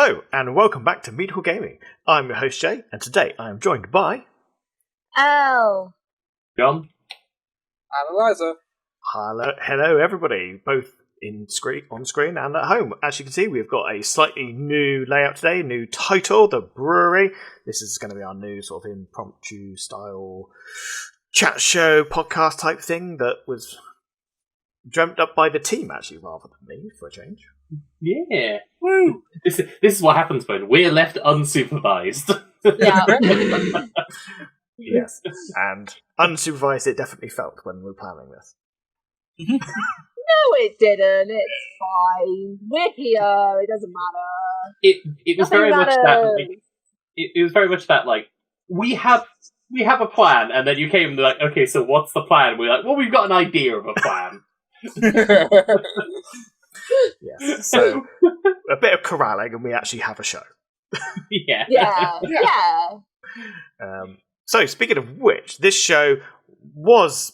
Hello, and welcome back to Mead Hall Gaming. I'm your host, Jay, and today I am joined by... Oh. John. And Eliza. Hello, everybody, both on screen and at home. As you can see, we've got a slightly new layout today, new title, The Brewery. This is going to be our new sort of impromptu style chat show, podcast type thing that was dreamt up by the team, actually, rather than me, for a change. Yeah. Woo! This is what happens when we're left unsupervised. Yeah. Yes. And unsupervised it definitely felt when we were planning this. No, it didn't. It's fine. We're here. It doesn't matter. It was very much that. Like, it was very much that. Like we have a plan, and then you came and like, okay, so what's the plan? We're like, well, we've got an idea of a plan. Yes. So a bit of corralling, and we actually have a show. Yeah. Yeah. So speaking of which, this show was,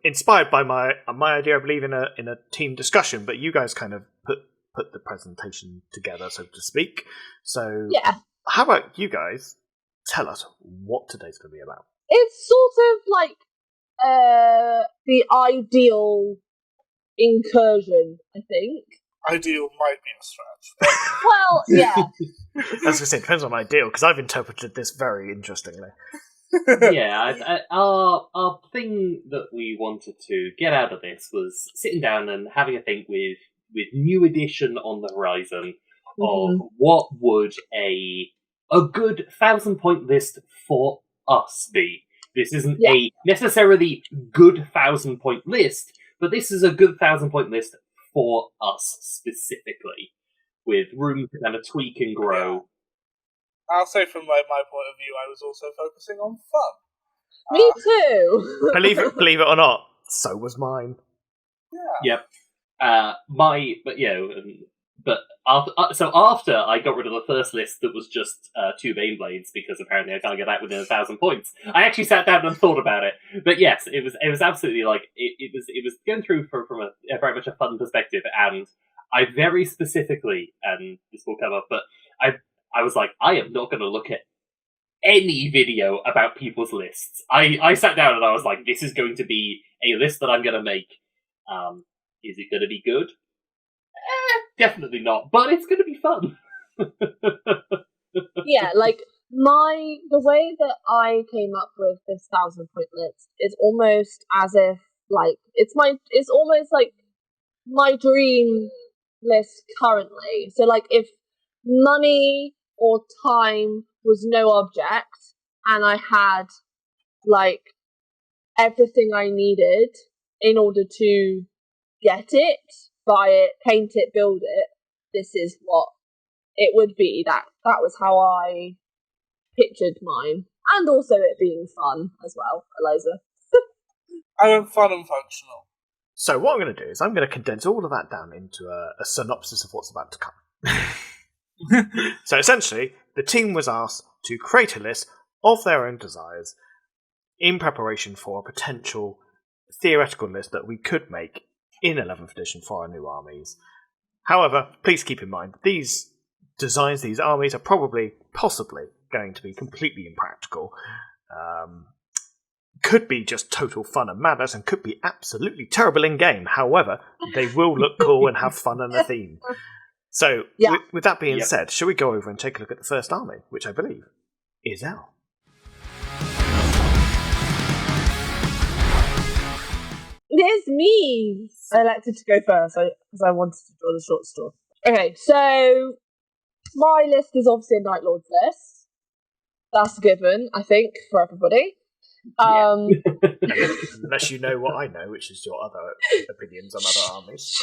inspired by my idea, I believe, in a team discussion. But you guys kind of put the presentation together, so to speak. So yeah. How about you guys tell us what today's going to be about? It's sort of like the ideal incursion, I think. Ideal might be a stretch. Well, yeah. As I was going to say, it depends on ideal, because I've interpreted this very interestingly. Yeah, our thing that we wanted to get out of this was sitting down and having a think with New Edition on the horizon of what would a good 1,000-point list for us be. This isn't a necessarily good 1,000-point list, but this is a good 1,000-point list for us specifically, with room to kind of tweak and grow. I'll say from my point of view, I was also focusing on fun. Me too. Believe it or not, so was mine. Yeah. Yep. But after I got rid of the first list that was just 2 Baneblades, because apparently I can't get that within 1,000 points, I actually sat down and thought about it. But yes, it was absolutely like it was going through from a very much a fun perspective, and I very specifically, and this will come up, but I was like, I am not going to look at any video about people's lists. I sat down and I was like, this is going to be a list that I'm going to make. Is it going to be good? Definitely not, but it's going to be fun. Yeah, like the way that I came up with this 1,000-point list is almost as if like it's almost like my dream list currently. So like if money or time was no object and I had like everything I needed in order to get it, buy it, paint it, build it, this is what it would be. That was how I pictured mine. And also it being fun as well, Eliza. I went fun and functional. So what I'm going to do is I'm going to condense all of that down into a synopsis of what's about to come. So essentially, the team was asked to create a list of their own desires in preparation for a potential theoretical list that we could make in 11th edition for our new armies. However, please keep in mind, these designs, these armies, are possibly going to be completely impractical. Could be just total fun and madness, and could be absolutely terrible in-game. However, they will look cool and have fun and a theme. So, with that being said, shall we go over and take a look at the first army, which I believe is L. It is me! I elected to go first because I wanted to draw the short story. Okay, so my list is obviously a Night Lord's list. That's a given, I think, for everybody. Unless you know what I know, which is your other opinions on other armies.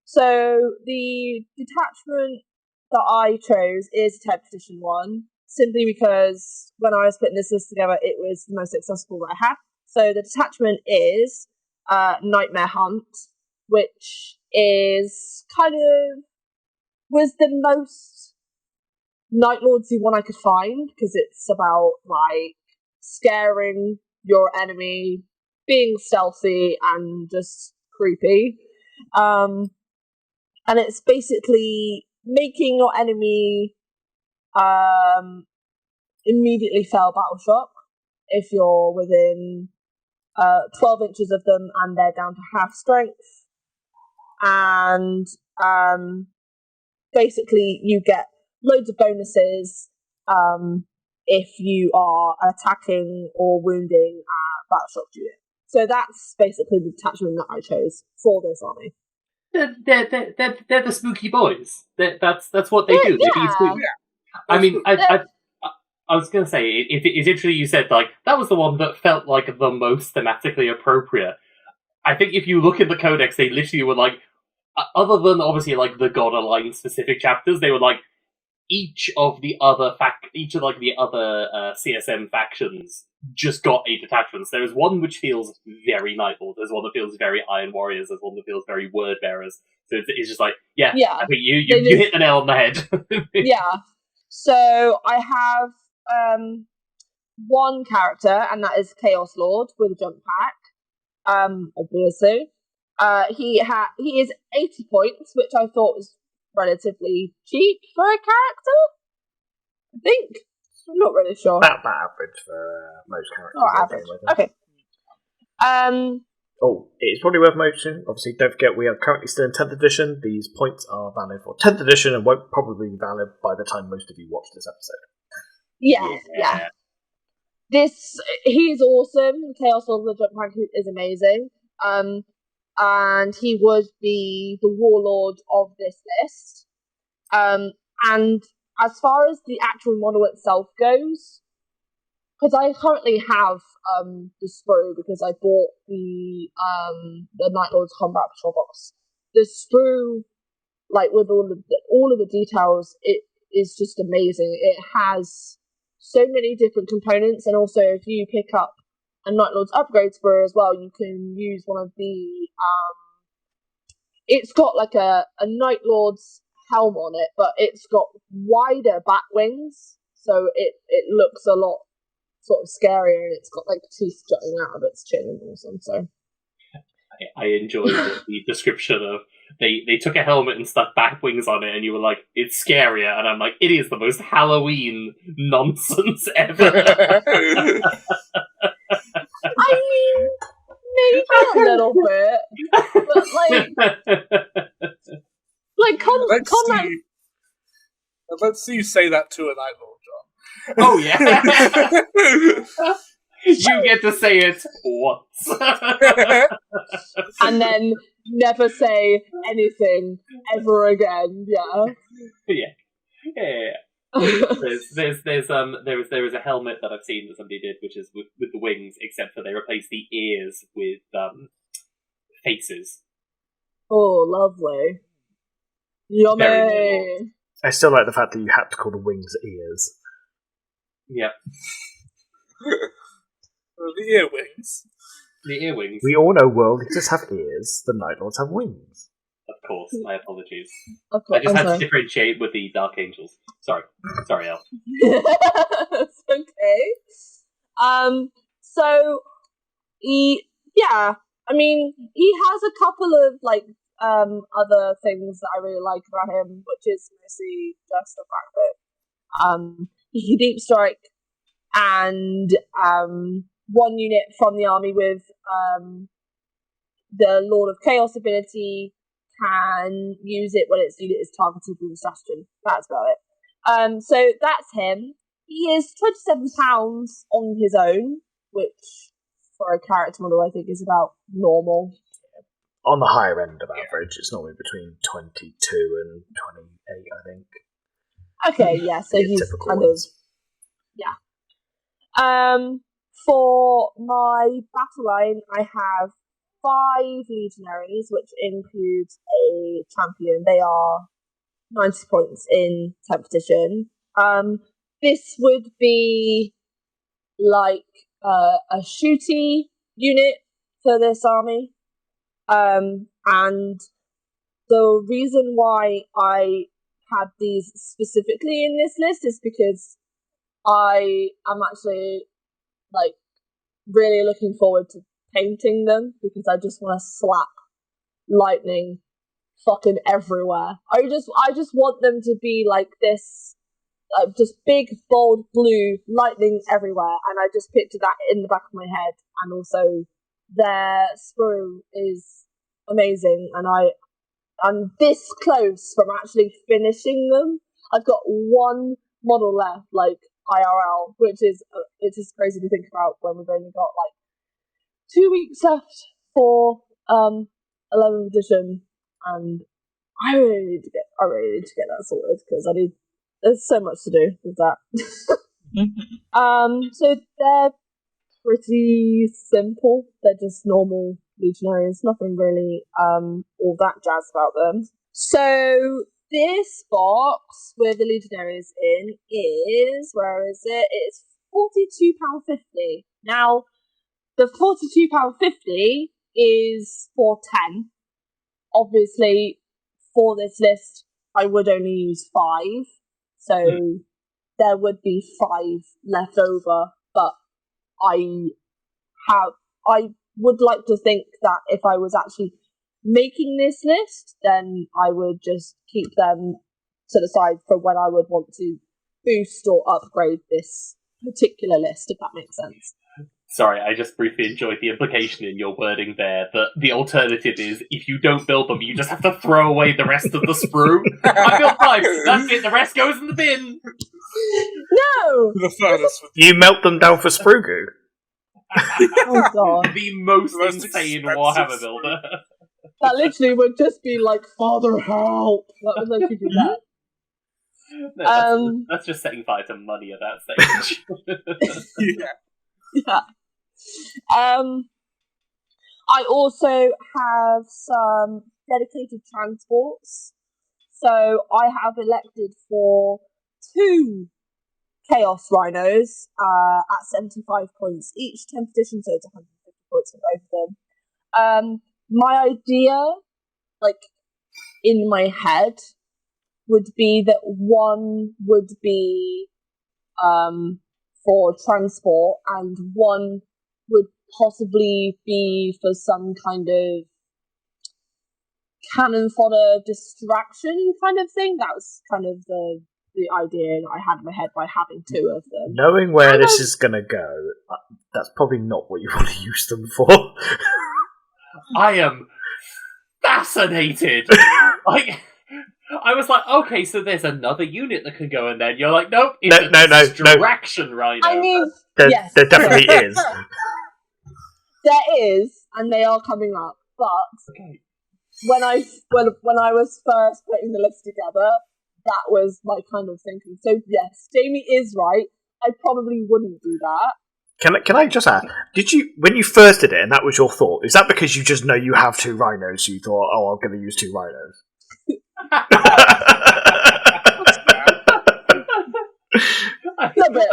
So the detachment that I chose is a 10th edition one, simply because when I was putting this list together, it was the most accessible that I had. So the detachment is Nightmare Hunt, which is was the most Night Lordsy one I could find, because it's about like scaring your enemy, being stealthy and just creepy. and it's basically making your enemy immediately fail battle shock if you're within 12 inches of them and they're down to half strength. And basically you get loads of bonuses if you are attacking or wounding a battle shock unit. So that's basically the detachment that I chose for this army. They're the spooky boys. That's what they do. Yeah. I mean, I was going to say, it's interesting you said, like, that was the one that felt like the most thematically appropriate. I think if you look at the codex, they literally were like, other than obviously like the God Aligned specific chapters, they were like, each of the other CSM factions just got a detachment. There is one which feels very Night Lord, there's one that feels very Iron Warriors, there's one that feels very Word Bearers. So it's just like, I think you hit the nail on the head. Yeah. So I have one character, and that is Chaos Lord with a jump pack. Obviously, he is 80 points, which I thought was relatively cheap for a character. I think I'm not really sure. About average for most characters. Not average. Okay. Oh, it's probably worth mentioning. Obviously, don't forget we are currently still in 10th edition. These points are valid for 10th edition and won't probably be valid by the time most of you watch this episode. Yeah. He's awesome. Chaos Lord of the Jump Pack is amazing. And he would be the warlord of this list. And as far as the actual model itself goes, because I currently have the sprue because I bought the Night Lord's Combat Patrol box. The sprue, like with all of the details, it is just amazing. It has so many different components, and also if you pick up a Night Lord's upgrade sprue as well, you can use one of the it's got like a Night Lord's helm on it, but it's got wider bat wings, so it looks a lot sort of scarier, and it's got like teeth jutting out of its chin and awesome. So I enjoyed the description of they took a helmet and stuck bat wings on it, and you were like, it's scarier, and I'm like, it is the most Halloween nonsense ever. I mean, maybe a little bit, but let's see you say that to a Night Lord, John. Oh yeah. You get to say it once. And then never say anything ever again, yeah. There is a helmet that I've seen that somebody did, which is with the wings, except for they replaced the ears with faces. Oh, lovely. Yummy. I still like the fact that you had to call the wings ears. Yep. The ear wings. The ear wings. We all know world just have ears. The Night Lords have wings. Of course, my apologies. Of course, I just had to differentiate with the Dark Angels. Sorry, Al. It's okay. So he has a couple of other things that I really like about him, which is mostly just the fact that he can deep strike, and one unit from the army with the Lord of Chaos ability can use it when its unit is targeted with a stratagem. That's about it. So that's him. He is 27 pounds on his own, which for a character model I think is about normal. On the higher end of average, it's normally between 22 and 28, I think. Okay, yeah, so he's kind of... ones. Yeah. For my battle line, I have 5 legionaries, which includes a champion. They are 90 points in 10th edition. This would be like a shooty unit for this army. And the reason why I had these specifically in this list is because I am actually really looking forward to painting them, because I just want to slap lightning fucking everywhere. I just want them to be like this, just big, bold blue, lightning everywhere, and I just picture that in the back of my head. And also, their sprue is amazing, and I'm this close from actually finishing them. I've got one model left, like IRL, which is crazy to think about when we've only got like 2 weeks left for 11th edition, and I really need to get that sorted because there's so much to do with that. So they're pretty simple. They're just normal legionaries, nothing really all that jazz about them. So this box with the legionaries in is, where is it? It's £42.50. Now, the £42.50 is for 10. Obviously, for this list, I would only use 5. So there would be 5 left over, but I would like to think that if I was actually making this list, then I would just keep them to the side for when I would want to boost or upgrade this particular list, if that makes sense. Sorry, I just briefly enjoyed the implication in your wording there that the alternative is if you don't build them, you just have to throw away the rest of the sprue. I built 5, that's it, the rest goes in the bin. No! The furnace. You melt them down for sprue goo. Oh god. The most Most insane expensive Warhammer sprue. builder. That literally would just be like, Father, help! That would literally be that. No, that's just setting fire to money at that stage. Yeah. I also have some dedicated transports. So I have elected for 2 Chaos Rhinos at 75 points each, 10th edition, so it's 150 points for both of them. My idea, like, in my head, would be that one would be for transport, and one would possibly be for some kind of cannon fodder distraction kind of thing. That was kind of the idea I had in my head by having 2 of them. Knowing where this is going to go, that's probably not what you want to use them for. I am fascinated. Like, I was like, okay, so there's another unit that can go in there. And you're like, nope, it's a distraction rhino. I mean, There definitely is. There is, and they are coming up. But Okay. when I was first putting the list together, that was my kind of thinking. So yes, Jamie is right. I probably wouldn't do that. Can I just ask, did you, when you first did it and that was your thought, is that because you just know you have 2 rhinos, so you thought, oh, I'm going to use 2 rhinos?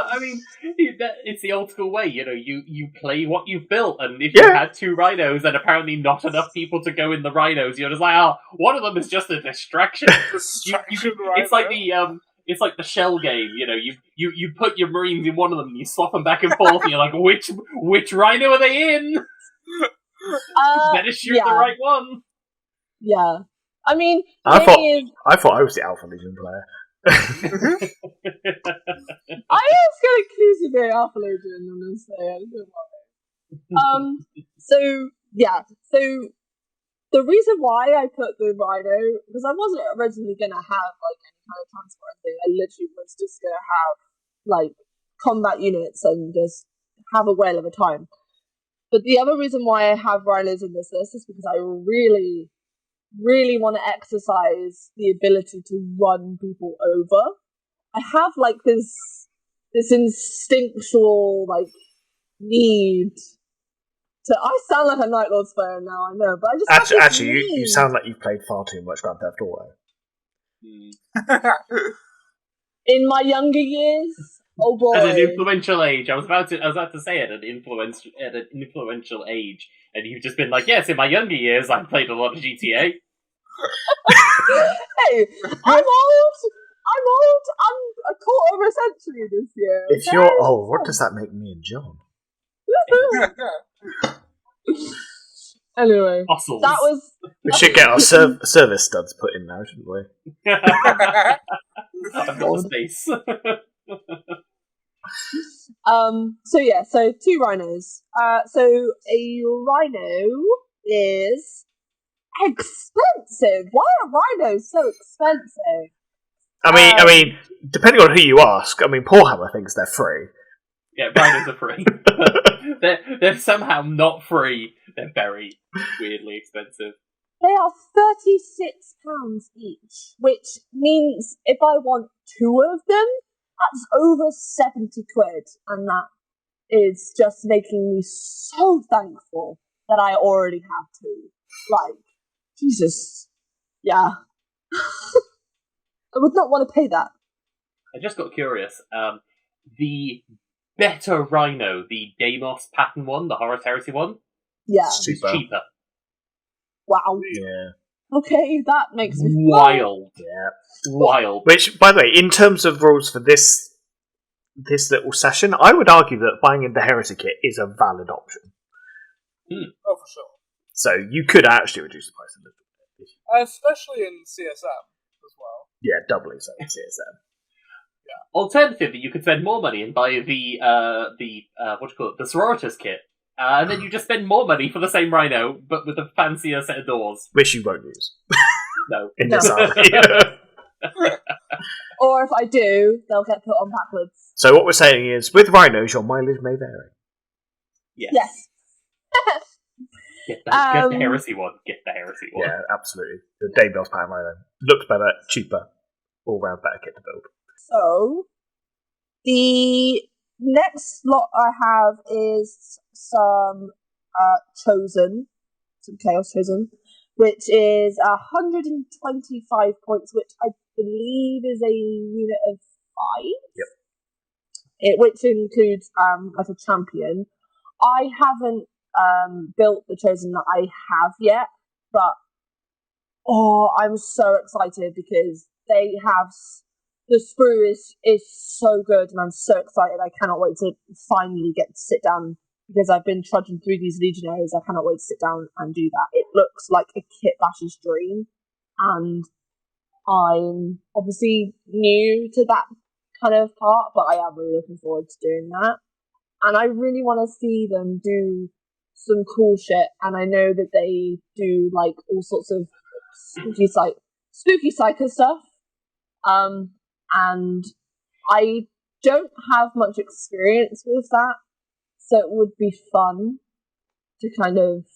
I mean, it's the old school way, you know, you play what you've built, and if you had 2 rhinos and apparently not enough people to go in the rhinos, you're just like, oh, one of them is just a distraction. It's like the shell game, you know, you put your marines in one of them and you swap them back and forth and you're like, which rhino are they in? Better shoot the right one. Yeah. I mean, I thought I was the Alpha Legion player. I was going to accuse you of being Alpha Legion, I'm going to say, don't worry. So the reason why I put the Rhino, because I wasn't originally going to have, like, any kind of transport thing, I literally was just going to have, like, combat units and just have a whale of a time. But the other reason why I have Rhinos in this list is because I really, really want to exercise the ability to run people over. I have, like, this instinctual, like, need to... I sound like a Night Lord's player now, I know, but I just Actually, you sound like you've played far too much Grand Theft Auto. In my younger years? Oh boy. At an influential age. I was about to say at an influential age, and you've just been like, yes, in my younger years I played a lot of GTA. Hey, I'm old. I'm a quarter of a century this year. If you're old, what does that make me and John? Anyway, Fossils. that was. We should get our service studs put in now, shouldn't we? I've got the space. So 2 rhinos. So a rhino is expensive. Why are rhinos so expensive? I mean, depending on who you ask, Warhammer thinks they're free. Yeah, rhinos are free. they're somehow not free. They're very weirdly expensive. They are £36 each, which means if I want 2 of them, that's over 70 quid, and that is just making me so thankful that I already have 2. Like, Jesus. Yeah. I would not want to pay that. I just got curious. The better rhino, the Deimos pattern one, the Horus Heresy one, Yeah. is cheaper. Wow. Yeah. Okay, that makes me Wild. Yeah. Wild. Which, by the way, in terms of rules for this little session, I would argue that buying in the Heresy kit is a valid option. Oh, for sure. So you could actually reduce the price a little bit. Especially in CSM as well. Yeah, doubly so in CSM. Alternatively, you could spend more money and buy the Sororitas kit, and then you just spend more money for the same rhino, but with a fancier set of doors. Which you won't use. No. In this army. Or if I do, they'll get put on backwards. So what we're saying is, with rhinos, your mileage may vary. Yes. Get the Heresy one. Get the Heresy one. Yeah, absolutely. The Daybell's pattern rhino. Looks better, cheaper, all round better kit to build. So, the next lot I have is some Chaos Chosen, which is 125 points, which I believe is a unit of 5. Yep. Which includes like a champion. I haven't built the Chosen that I have yet, but I'm so excited because they have. The sprue is so good, and I'm so excited. I cannot wait to finally get to sit down, because I've been trudging through these legionaries. I cannot wait to sit down and do that. It looks like a kit basher's dream, and I'm obviously new to that kind of part, but I am really looking forward to doing that. And I really want to see them do some cool shit, and I know that they do like all sorts of spooky psycho stuff. And I don't have much experience with that, so it would be fun to kind of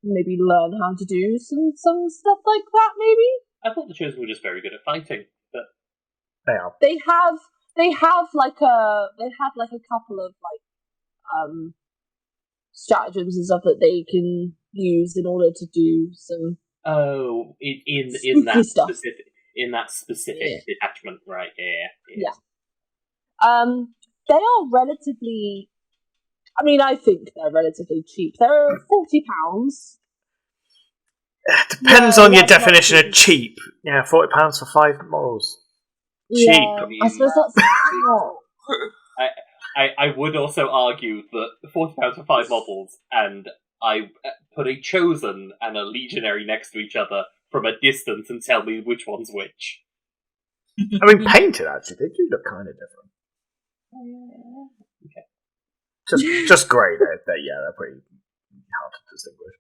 maybe learn how to do some stuff like that. Maybe I thought the Chosen were just very good at fighting, but They are. they have like a couple of like stratagems and stuff that they can use in order to do some in that stuff. specific detachment, right? Yeah. They are relatively. I mean, I think they're relatively cheap. They're £40. Depends on your definition of cheap. Yeah, £40 for 5 models. Cheap. Yeah, I suppose that's not. I would also argue that £40 for 5 models, and I put a Chosen and a Legionary next to each other from a distance and tell me which one's which. I mean, painted, actually, they do look kind of different. Okay. Just grey, they're pretty hard to distinguish.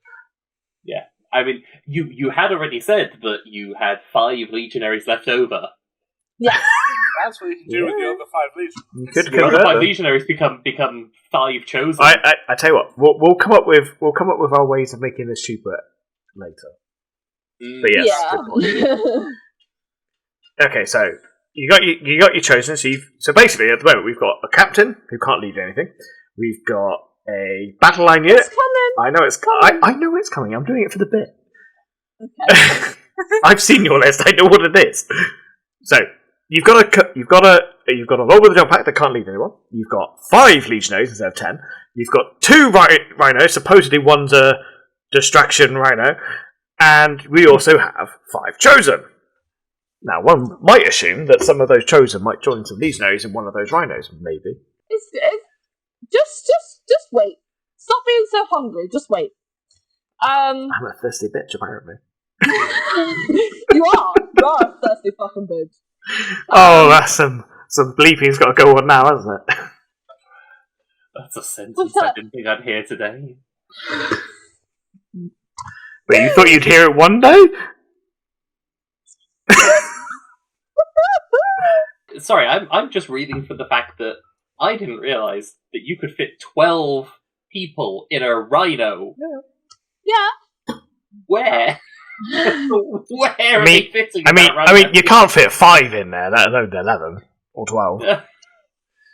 Yeah. I mean, you had already said that you had 5 Legionaries left over. Yeah. That's what you can do with the other 5 legions. You could The other convert 5 them. Legionaries become 5 Chosen. I tell you what, we'll come up with our ways of making this cheaper later. But yes, good point. Okay, so you got your Chosen. So basically, at the moment, we've got a captain who can't lead anything. We've got a battle line unit. It's coming. I know it's coming. I know it's coming. I'm doing it for the bit. Okay. I've seen your list. I know what it is. So you've got a lord with a jump pack that can't lead anyone. You've got 5 legionaries instead of 10. You've got 2 rhinos. Supposedly one's a distraction rhino, and we also have 5 chosen. Now, one might assume that some of those chosen might join some legionaries in one of those rhinos. Maybe. Just wait. Stop being so hungry. Just wait. I'm a thirsty bitch, apparently. You are a thirsty fucking bitch. Oh, that's some bleeping's got to go on now, hasn't it? That's a sentence I didn't think I'd hear today. But you thought you'd hear it one day? Sorry, I'm just reading for the fact that I didn't realise that you could fit 12 people in a rhino. Yeah. Where? Where are they fitting? I mean, you can't fit 5 in there, let alone 11 or 12.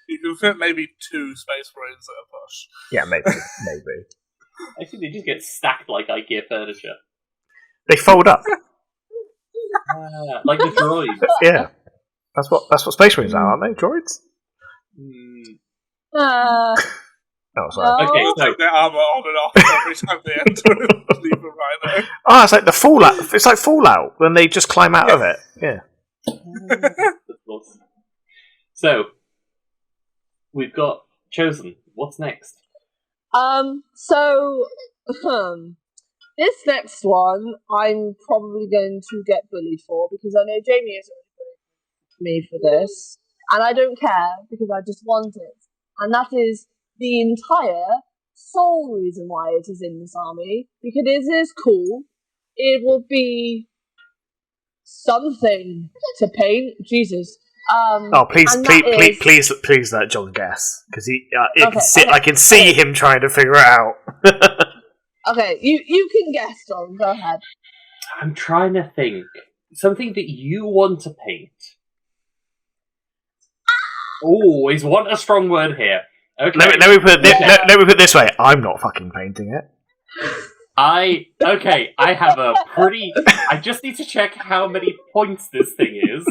You can fit maybe 2 Space Marines at a push. Yeah, maybe. I think they just get stacked like IKEA furniture. They fold up. Like the droids. Yeah. That's what Space Marines are, aren't they? Droids? Oh, sorry. No. Okay, so Take their armor on and off every time they enter and leave a rhino. Oh, it's like the Fallout. It's like Fallout when they just climb out of it. Yeah. So, we've got chosen. What's next? So, this next one, I'm probably going to get bullied for, because I know Jamie is bullied me for this, and I don't care, because I just want it. And that is the entire sole reason why it is in this army, because it is cool. It will be something to paint. Jesus. Please let John guess, because I can see him trying to figure it out. Okay, you can guess, John. Go ahead. I'm trying to think. Something that you want to paint. Oh, is want a strong word here. Okay. Let me put it this way. I'm not fucking painting it. I have a pretty... I just need to check how many points this thing is.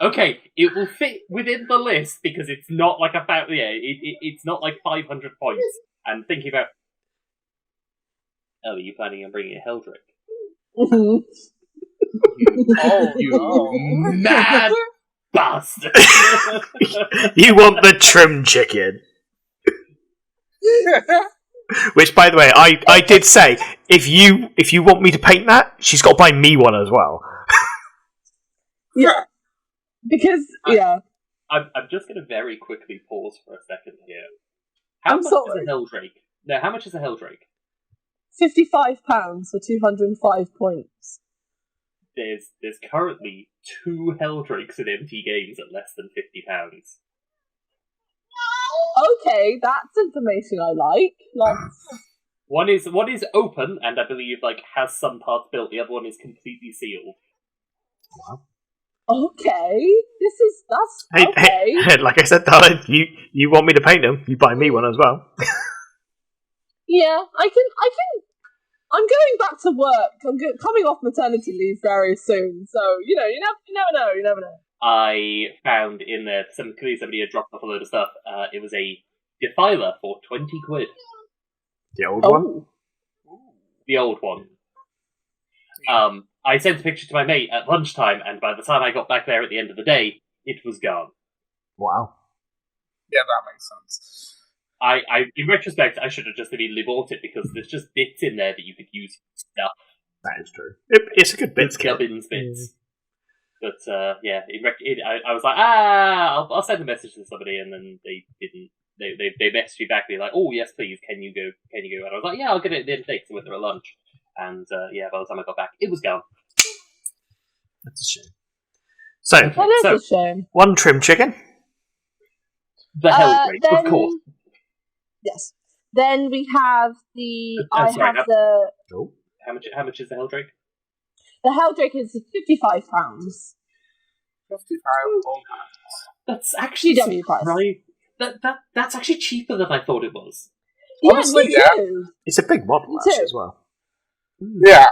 Okay, it will fit within the list because it's not like it's not like 500 points. And thinking about... Oh, are you planning on bringing a Heldrick? You mad bastard! You want the trim chicken. Which, by the way, I did say, if you want me to paint that, she's got to buy me one as well. Yeah. Because, yeah. I'm just going to very quickly pause for a second here. How much is a Helldrake? No, how much is a Helldrake? £55 for 205 points. There's currently 2 Helldrakes in MT Games at less than £50. Okay, that's information I like. One is open and I believe has some parts built. The other one is completely sealed. Wow. Okay, that's okay. Hey, like I said, darling, you want me to paint them? You buy me one as well. Yeah, I can. I'm going back to work. I'm coming off maternity leave very soon, so you never know. I found in there somebody had dropped off a load of stuff. It was a defiler for 20 quid. The old one? The old one. I sent a picture to my mate at lunchtime, and by the time I got back there at the end of the day, it was gone. Wow. Yeah, that makes sense. I in retrospect, I should have just immediately bought it because there's just bits in there that you could use for stuff. That is true. It's a good bits kit. Gubbins bits. But I was like, I'll send a message to somebody, and then they didn't. They messaged me back, being like, oh yes, please, can you go? And I was like, yeah, I'll get it at the end of the day because I went there at lunch. And by the time I got back, it was gone. That's a shame. So, That is a shame. One trim chicken. The Helldrake, of course. Yes. Then we have the. How much is the Helldrake? The Helldrake is £55. £55. That's actually GW price. Right. That's actually cheaper than I thought it was. Yeah, Honestly, me yeah. too. It's a big model actually as well. Yeah.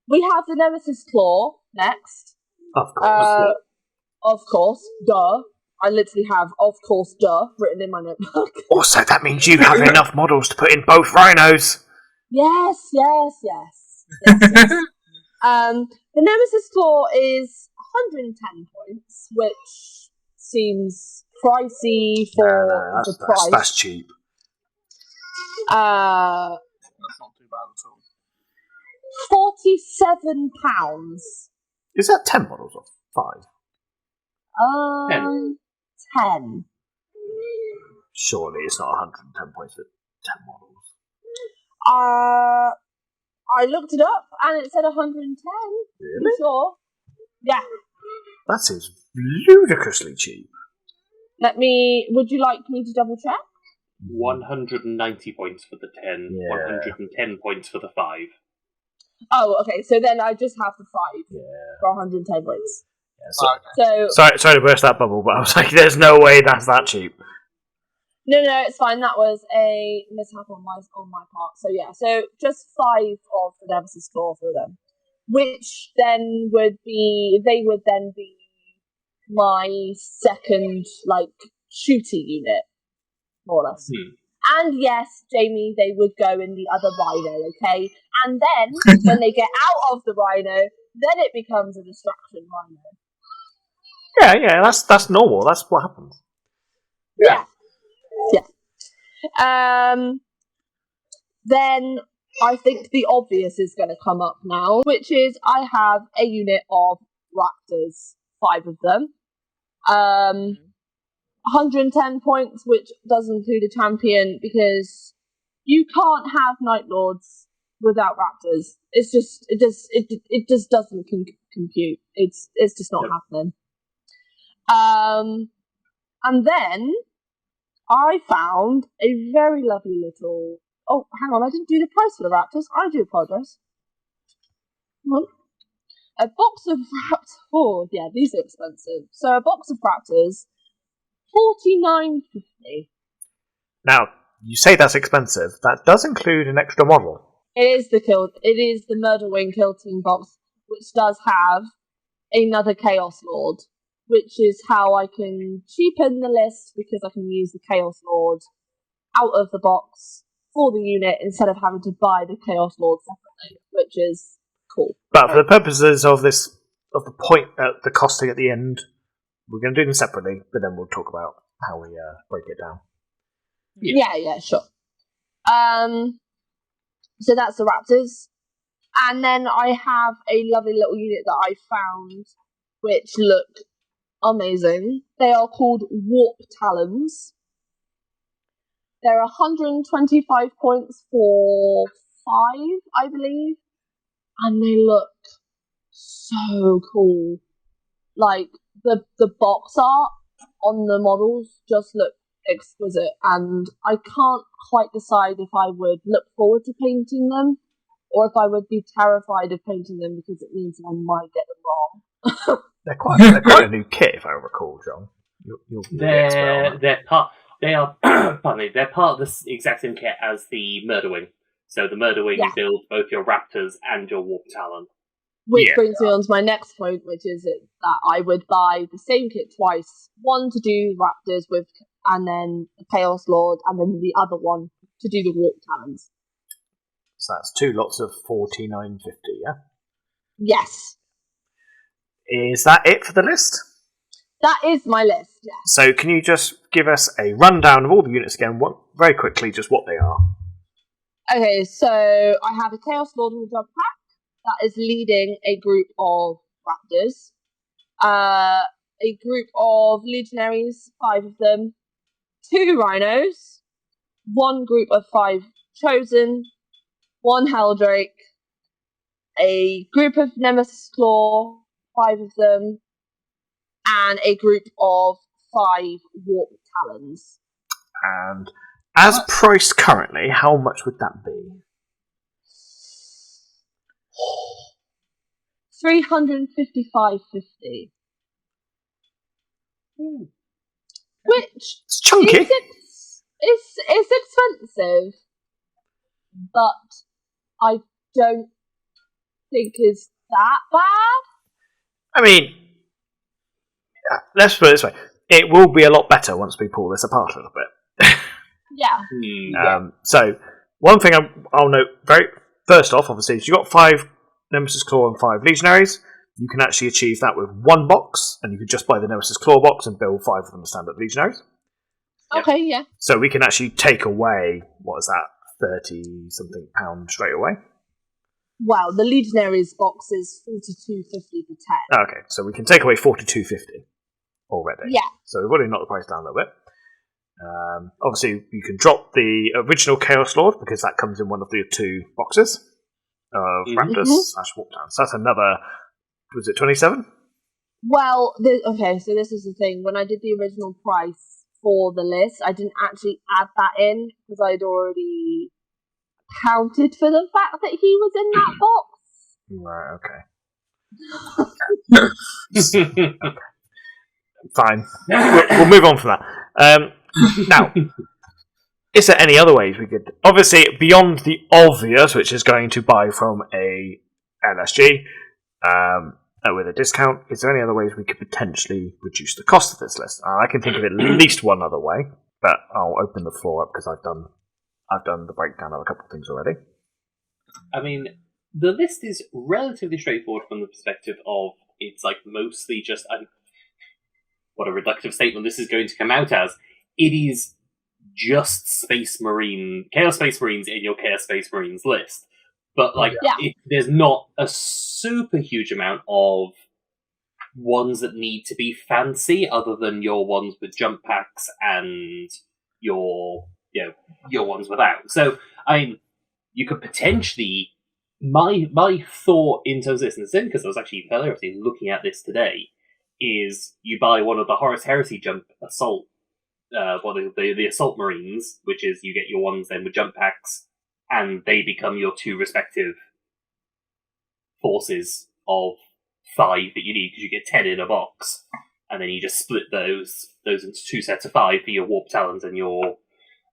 We have the Nemesis Claw next. Of course. Of course, duh. I literally have "of course, duh" written in my notebook. Also, that means you have enough models to put in both rhinos. Yes. The Nemesis Claw is 110 points, which seems pricey for the price. That's cheap. That's not too bad at all. £47. Is that 10 models or 5? 10. Surely it's not 110 points for 10 models. I looked it up and it said 110. Really? Sure. Yeah. That seems ludicrously cheap. Would you like me to double check? 190 points for the 10, Yeah. 110 points for the 5. Oh, okay. So then I just have the 5 Yeah. for 110 points. Yeah, So sorry to burst that bubble, but I was like, there's no way that's that cheap. no, it's fine. That was a mishap on my part. So yeah, so just 5 of the Nemesis Claw for them, which then would be my second shooty unit, more or less. And yes, Jamie, they would go in the other Rhino, okay? And then when they get out of the Rhino, then it becomes a destruction Rhino. Yeah, that's normal. That's what happens. Yeah. Then I think the obvious is going to come up now, which is I have a unit of Raptors, 5 of them. 110 points, which does include a champion, because you can't have Night Lords without Raptors. It just doesn't compute. It's just not happening. And then I found a very lovely little... Oh, hang on, I didn't do the price for the Raptors. I do apologise. Hang on. A box of Raptors... Oh, yeah, these are expensive. So a box of Raptors, $49.50. Now, you say that's expensive. That does include an extra model. It is the Murder Wing Kill Team box, which does have another Chaos Lord, which is how I can cheapen the list, because I can use the Chaos Lord out of the box for the unit instead of having to buy the Chaos Lord separately, which is cool. But for the purposes of the costing at the end, we're going to do them separately, but then we'll talk about how we break it down. Yeah, sure. So that's the Raptors. And then I have a lovely little unit that I found, which look amazing. They are called Warp Talons. They're 125 points for 5, I believe. And they look so cool. Like, the box art on the models just look exquisite, and I can't quite decide if I would look forward to painting them or if I would be terrified of painting them because it means that I might get them wrong. They're quite a new kit, if I recall, John. You'll be the expert on it. They're part of the exact same kit as the Murder Wing. So the Murder Wing builds both your Raptors and your Warp Talon. Which brings me on to my next point, which is that I would buy the same kit twice. One to do Raptors with, and then a Chaos Lord, and then the other one to do the Warp Talons. So that's 2 lots of $49.50, yeah? Yes. Is that it for the list? That is my list, yeah. So can you just give us a rundown of all the units again, very quickly, just what they are? Okay, so I have a Chaos Lord in the job pack that is leading a group of Raptors. A group of Legionaries, 5 of them. 2 Rhinos. 1 group of 5 Chosen. 1 Helldrake. A group of Nemesis Claw, 5 of them. And a group of 5 Warp Talons. And as priced currently, how much would that be? $355.50. Which it's chunky. It's expensive, but I don't think it's that bad. I mean, let's put it this way: it will be a lot better once we pull this apart a little bit. Yeah. So one thing I'll note first off, obviously, is you've got 5 Nemesis Claw and 5 Legionaries. You can actually achieve that with 1 box, and you could just buy the Nemesis Claw box and build 5 of them standard Legionaries. Okay, yeah. So we can actually take away, what is that, 30-something pound straight away. Well, the Legionaries box is $42.50 for 10. Okay, so we can take away $42.50 already. Yeah. So we've already knocked the price down a little bit. Obviously, you can drop the original Chaos Lord because that comes in one of the 2 boxes of Raptors / Warptown. So that's another. Was it 27? Well, okay, so this is the thing. When I did the original price for the list, I didn't actually add that in because I'd already counted for the fact that he was in that box. Right. Okay. Okay. Fine. We'll move on from that. Now, is there any other ways we could... Obviously, beyond the obvious, which is going to buy from a LSG with a discount, is there any other ways we could potentially reduce the cost of this list? I can think of at least one other way, but I'll open the floor up because I've done the breakdown of a couple of things already. I mean, the list is relatively straightforward from the perspective of it's like mostly just... what a reductive statement this is going to come out as. It is just Chaos Space Marines in your Chaos Space Marines list. But, there's not a super huge amount of ones that need to be fancy other than your ones with jump packs and your ones without. So, I mean, you could potentially... My thought in terms of this, and it's because I was actually fairly looking at this today, is you buy one of the Horus Heresy jump assault, the assault marines, which is you get your ones then with jump packs, and they become your 2 respective forces of 5 that you need because you get 10 in a box, and then you just split those into 2 sets of 5 for your Warp Talons and your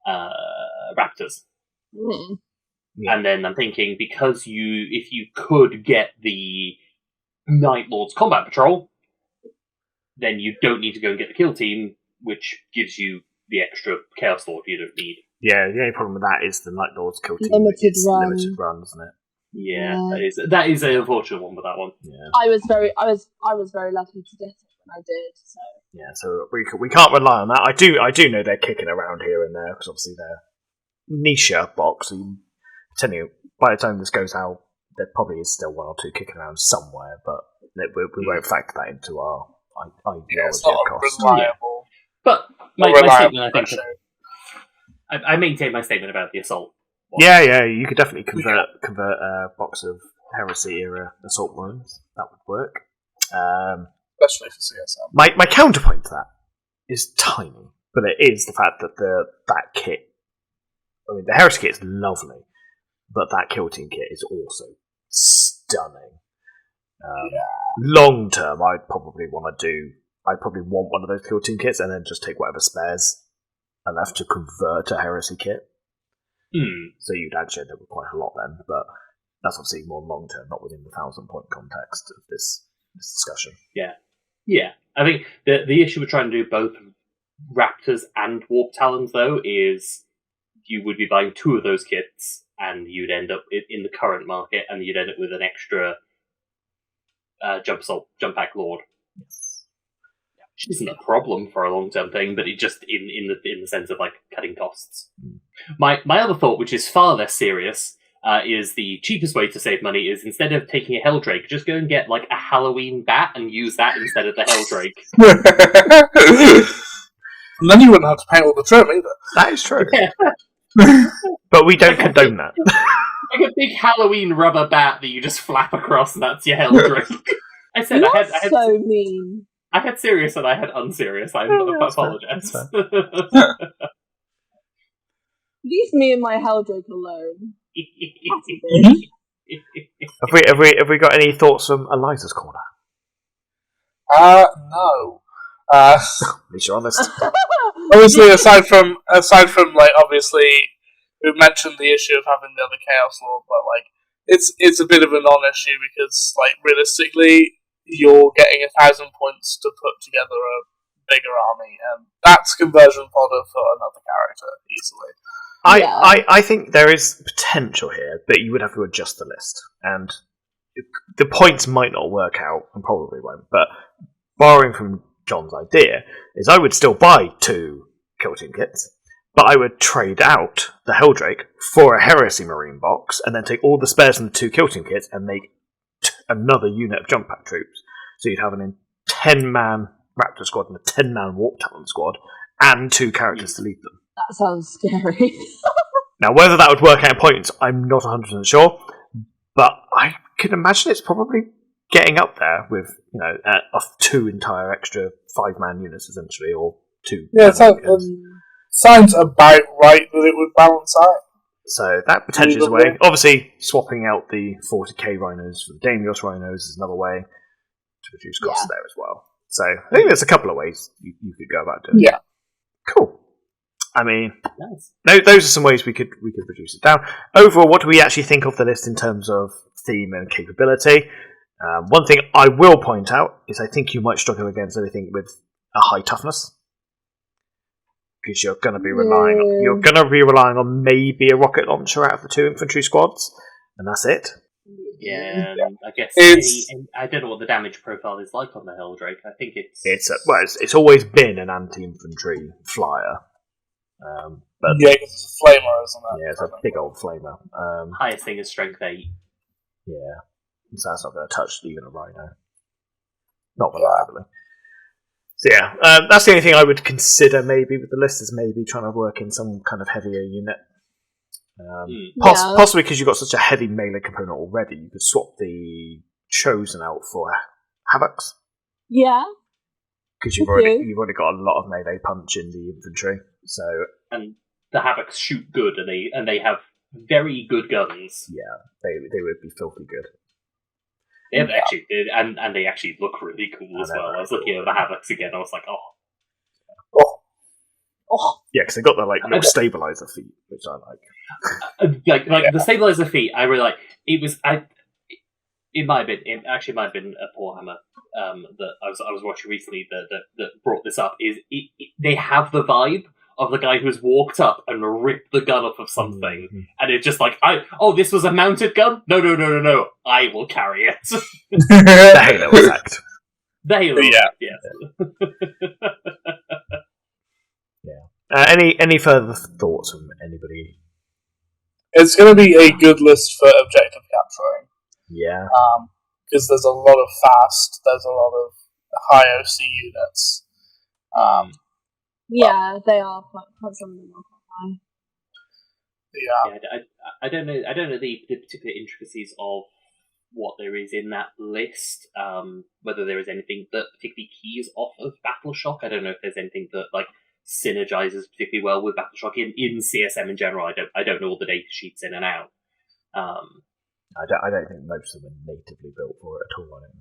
Raptors. Mm. Yeah. And then I'm thinking because if you could get the Night Lord's Combat Patrol, then you don't need to go and get the kill team, which gives you the extra Chaos Lord you don't need. Yeah, the only problem with that is the Night Lord's kill team. Limited run, isn't it? Yeah. That is an unfortunate one with that one. Yeah. I was very lucky to get it when I did. So yeah, so we can't rely on that. I do know they're kicking around here and there because obviously they're niche box. I'm telling you, by the time this goes out, there probably is still 1 or 2 kicking around somewhere, but we won't factor that into our ideology of cost. Reliable. But my statement, I think, I maintain my statement about the assault. Yeah, you could definitely convert a box of Heresy era assault marines. That would work. Especially for CSM. My counterpoint to that is tiny, but it is the fact that that kit. I mean, the Heresy kit is lovely, but that kill team kit is also stunning. Long term, I'd probably want one of those kill team kits and then just take whatever spares are left to convert a Heresy kit. So you'd actually end up with quite a lot then, but that's obviously more long term, not within the 1,000-point context of this discussion. Yeah. I think the issue with trying to do both Raptors and Warp Talons, though, is you would be buying 2 of those kits, and you'd end up in the current market, and you'd end up with an extra jump pack Lord. Yes. Which isn't a problem for a long-term thing, but it just in the sense of like cutting costs. My other thought, which is far less serious, is the cheapest way to save money is instead of taking a Helldrake, just go and get like a Halloween bat and use that instead of the Helldrake. And then you wouldn't have to paint all the trim either. That is true. Yeah. But we don't condone that. Like a big Halloween rubber bat that you just flap across, and that's your Helldrake. I said You're I had so mean. I had serious and I had unserious. I apologise. Leave me and my Helldrake alone. Have we got any thoughts from Eliza's corner? No. At least you're honest. Obviously, aside from like obviously we mentioned the issue of having the other Chaos Lord, but like it's a bit of a non-issue because like realistically you're getting 1,000 points to put together a bigger army, and that's conversion fodder for another character easily. I think there is potential here, but you would have to adjust the list, and the points might not work out, and probably won't. But borrowing from John's idea is, I would still buy 2 kill team kits, But I would trade out the Helldrake for a Heresy Marine box, and then take all the spares from the 2 kill team kits and make another unit of jump pack troops. So you'd have a 10-man Raptor squad and a 10-man Warp Talon squad, and 2 characters to lead them. That sounds scary. Now, whether that would work out in points, I'm not 100% sure, but I can imagine it's probably getting up there with, 2 entire extra 5-man units, essentially, or 2. Yeah, sounds about right that it would balance out. So that potentially is a way. Obviously, swapping out the 40k rhinos for the Damios rhinos is another way to reduce costs there as well. So I think there's a couple of ways you could go about doing it. Yeah. Cool. I mean, nice. Those are some ways we could reduce it down. Overall, what do we actually think of the list in terms of theme and capability? One thing I will point out is I think you might struggle against anything with a high toughness, because you're going to be relying on maybe a rocket launcher out of the 2 infantry squads, and that's it. Yeah, I guess I don't know what the damage profile is like on the Helldrake. I think it's always been an anti-infantry flyer. But yeah, it's a flamer, isn't it? Yeah, it's a big old flamer. Highest thing is strength 8. Yeah, so that's not going to touch even a rhino. Not reliably. So yeah, that's the only thing I would consider maybe with the list, is maybe trying to work in some kind of heavier unit. Possibly because you've got such a heavy melee component already, you could swap the Chosen out for Havocs. Yeah. Because you've already got a lot of melee punch in the infantry. So and the Havocs shoot good, and they have very good guns. Yeah, they would be filthy good. They have actually, and they actually look really cool as well. I was looking at the Havocs again. I was like, yeah, because they got the little stabilizer feet, which I like. Like the stabilizer feet, I really like. It might have been a Warhammer that I was watching recently that brought this up. They have the vibe of the guy who's walked up and ripped the gun off of something, and it's just like, this was a mounted gun? No, I will carry it. The Halo effect. The Halo effect, yes. Yeah. Any further thoughts from anybody? It's going to be a good list for objective capturing. Yeah. Because there's a lot of fast, there's a lot of high OC units. Yeah, they are quite some of them are quite high. Yeah, I don't know the particular intricacies of what there is in that list. Whether there is anything that particularly keys off of Battle Shock. I don't know if there's anything that synergizes particularly well with Battle Shock in CSM in general. I don't know all the data sheets in and out. I don't think most of them are natively built for it at all. I don't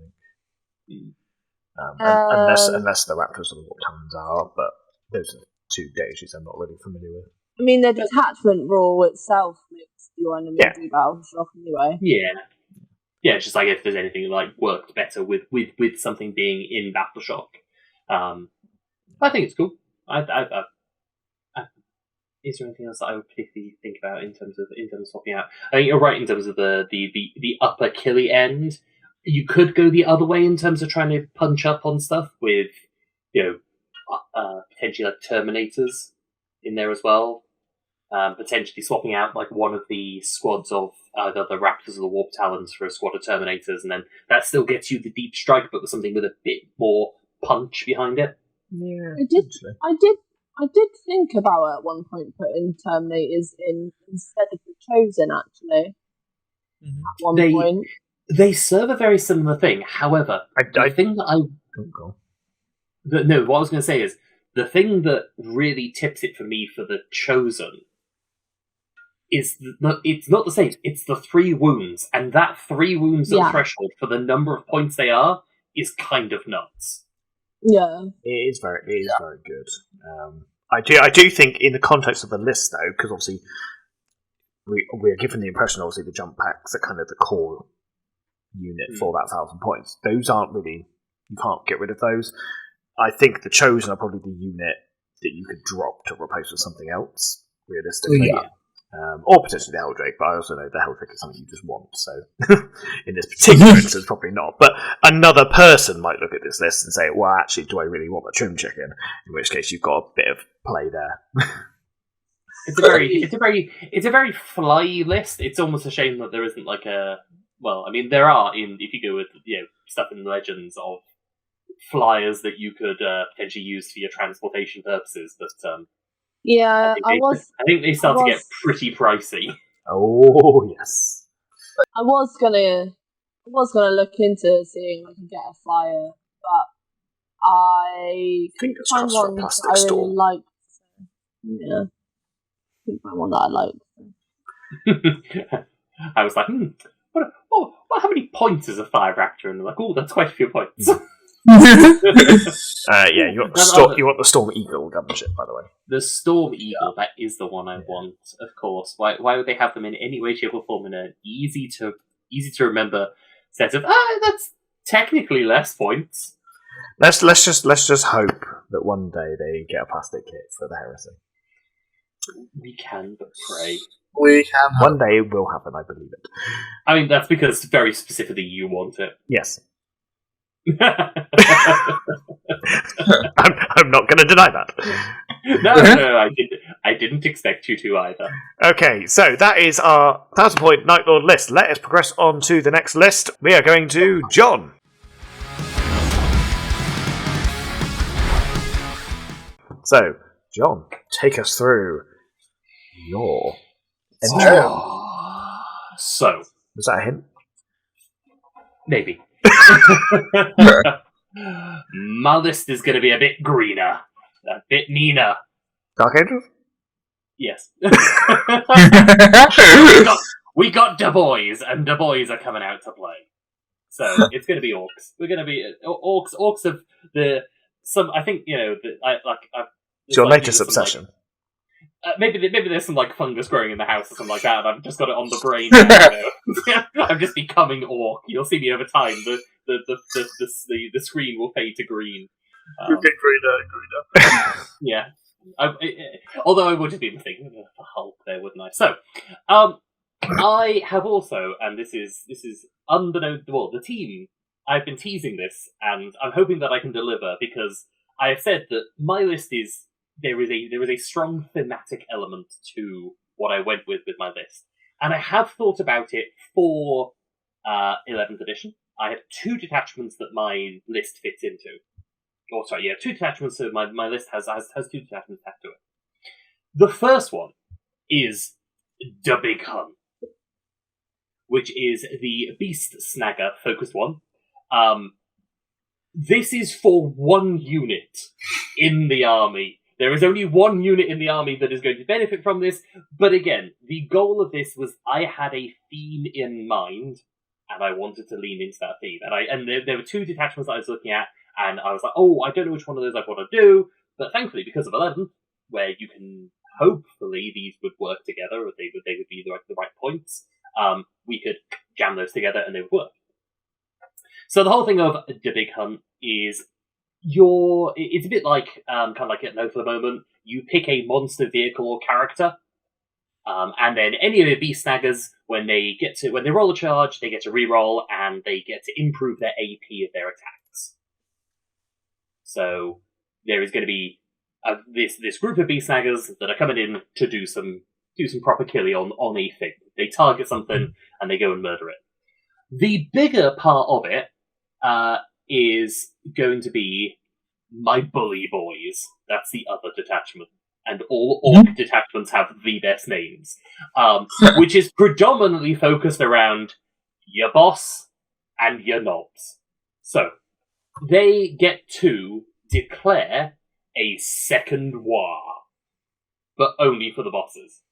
think. Unless the Raptors or the Warp Talons are, but those are 2 data sheets I'm not really familiar with. I mean, the detachment rule itself makes your enemy do Battle Shock anyway. Yeah, it's just like if there's anything worked better with something being in Battle Shock. I think it's cool. Is there anything else that I would particularly think about in terms of swapping out? I think you're right in terms of the upper killy end. You could go the other way in terms of trying to punch up on stuff with, potentially Terminators in there as well. Potentially swapping out one of the squads of either the Raptors or the Warp Talons for a squad of Terminators, and then that still gets you the deep strike, but with something with a bit more punch behind it. Yeah, I did think about at one point putting Terminators in instead of the Chosen, actually. Mm-hmm. At one point. They serve a very similar thing. However, the thing that what I was going to say is, the thing that really tips it for me for the Chosen is it's not the same. It's the 3 wounds, and that 3 wounds at threshold for the number of points they are is kind of nuts. Yeah, it is very good. I do think in the context of the list though, because obviously we are given the impression obviously the jump packs are kind of the core unit for that 1,000 points. Those aren't really, you can't get rid of those. I think the Chosen are probably the unit that you could drop to replace with something else realistically. Yeah. Or potentially the Helldrake, but I also know the Helldrake is something you just want, so in this particular instance, probably not. But another person might look at this list and say, well, actually, do I really want the Trim Chicken? In which case, you've got a bit of play there. it's a very fly list. It's almost a shame that there isn't like a. Well, I mean, there are if you go with stuff in Legends of flyers that you could potentially use for your transportation purposes, but Yeah, I think they start to get pretty pricey. Oh yes. I was gonna look into seeing if I can get a flyer, but I couldn't find one that I really liked. Yeah, couldn't find one that I liked. I was like, how many points is a fire reactor? And they're like, that's quite a few points. Yeah, you want the Storm Eagle gunship, by the way. The Storm Eagle, that is the one I want, of course. Why would they have them in any way, shape, or form in an easy to remember set of that's technically less points. Let's just hope that one day they get a plastic kit for the Heresy. We can but pray. We can. One day it will happen, I believe it. I mean, that's because very specifically you want it. Yes. I'm not going to deny that. No, I didn't expect you to either. Okay, so that is our 1,000 point Night Lord list. Let us progress on to the next list. We are going to John. So, John, take us through your entry. So, was that a hint? Maybe. My list is going to be a bit greener, a bit meaner. Dark Angels? Yes. we got Du Bois, and Du Bois are coming out to play. So it's going to be orcs. We're going to be orcs. Orcs of some. I think It's your latest obsession. Maybe there's some like fungus growing in the house or something like that. And I've just got it on the brain. I'm just becoming orc. You'll see me over time. The screen will fade to green. You get greener. Yeah. Although I would have been thinking of a Hulk there, wouldn't I? So, I have also, and this is unbeknownst. Well, the team. I've been teasing this, and I'm hoping that I can deliver because I have said that my list is. There is a strong thematic element to what I went with my list. And I have thought about it for 11th edition. I have 2 detachments that my list fits into. 2 detachments, so my list has 2 detachments attached to it. The first one is the Big Hun, which is the Beast Snagger focused one. This is for 1 unit in the army. There is only 1 unit in the army that is going to benefit from this, but again, the goal of this was I had a theme in mind, and I wanted to lean into that theme. And there were 2 detachments that I was looking at, and I was like, I don't know which one of those I want to do, but thankfully, because of 11th, where you can hopefully these would work together, or they would be the right points, we could jam those together and they would work. So the whole thing of the Big Hunt is it's a bit like kind of like at No for the Moment. You pick a monster vehicle or character, and then any of the beast snaggers, when they roll a charge, they get to reroll and they get to improve their AP of their attacks. So there is going to be this group of beast snaggers that are coming in to do some proper killing on a thing. They target something and they go and murder it. The bigger part of it is going to be my bully boys. That's the other detachment. And all orc detachments have the best names. Which is predominantly focused around your boss and your knobs. So, they get to declare a second war. But only for the bosses.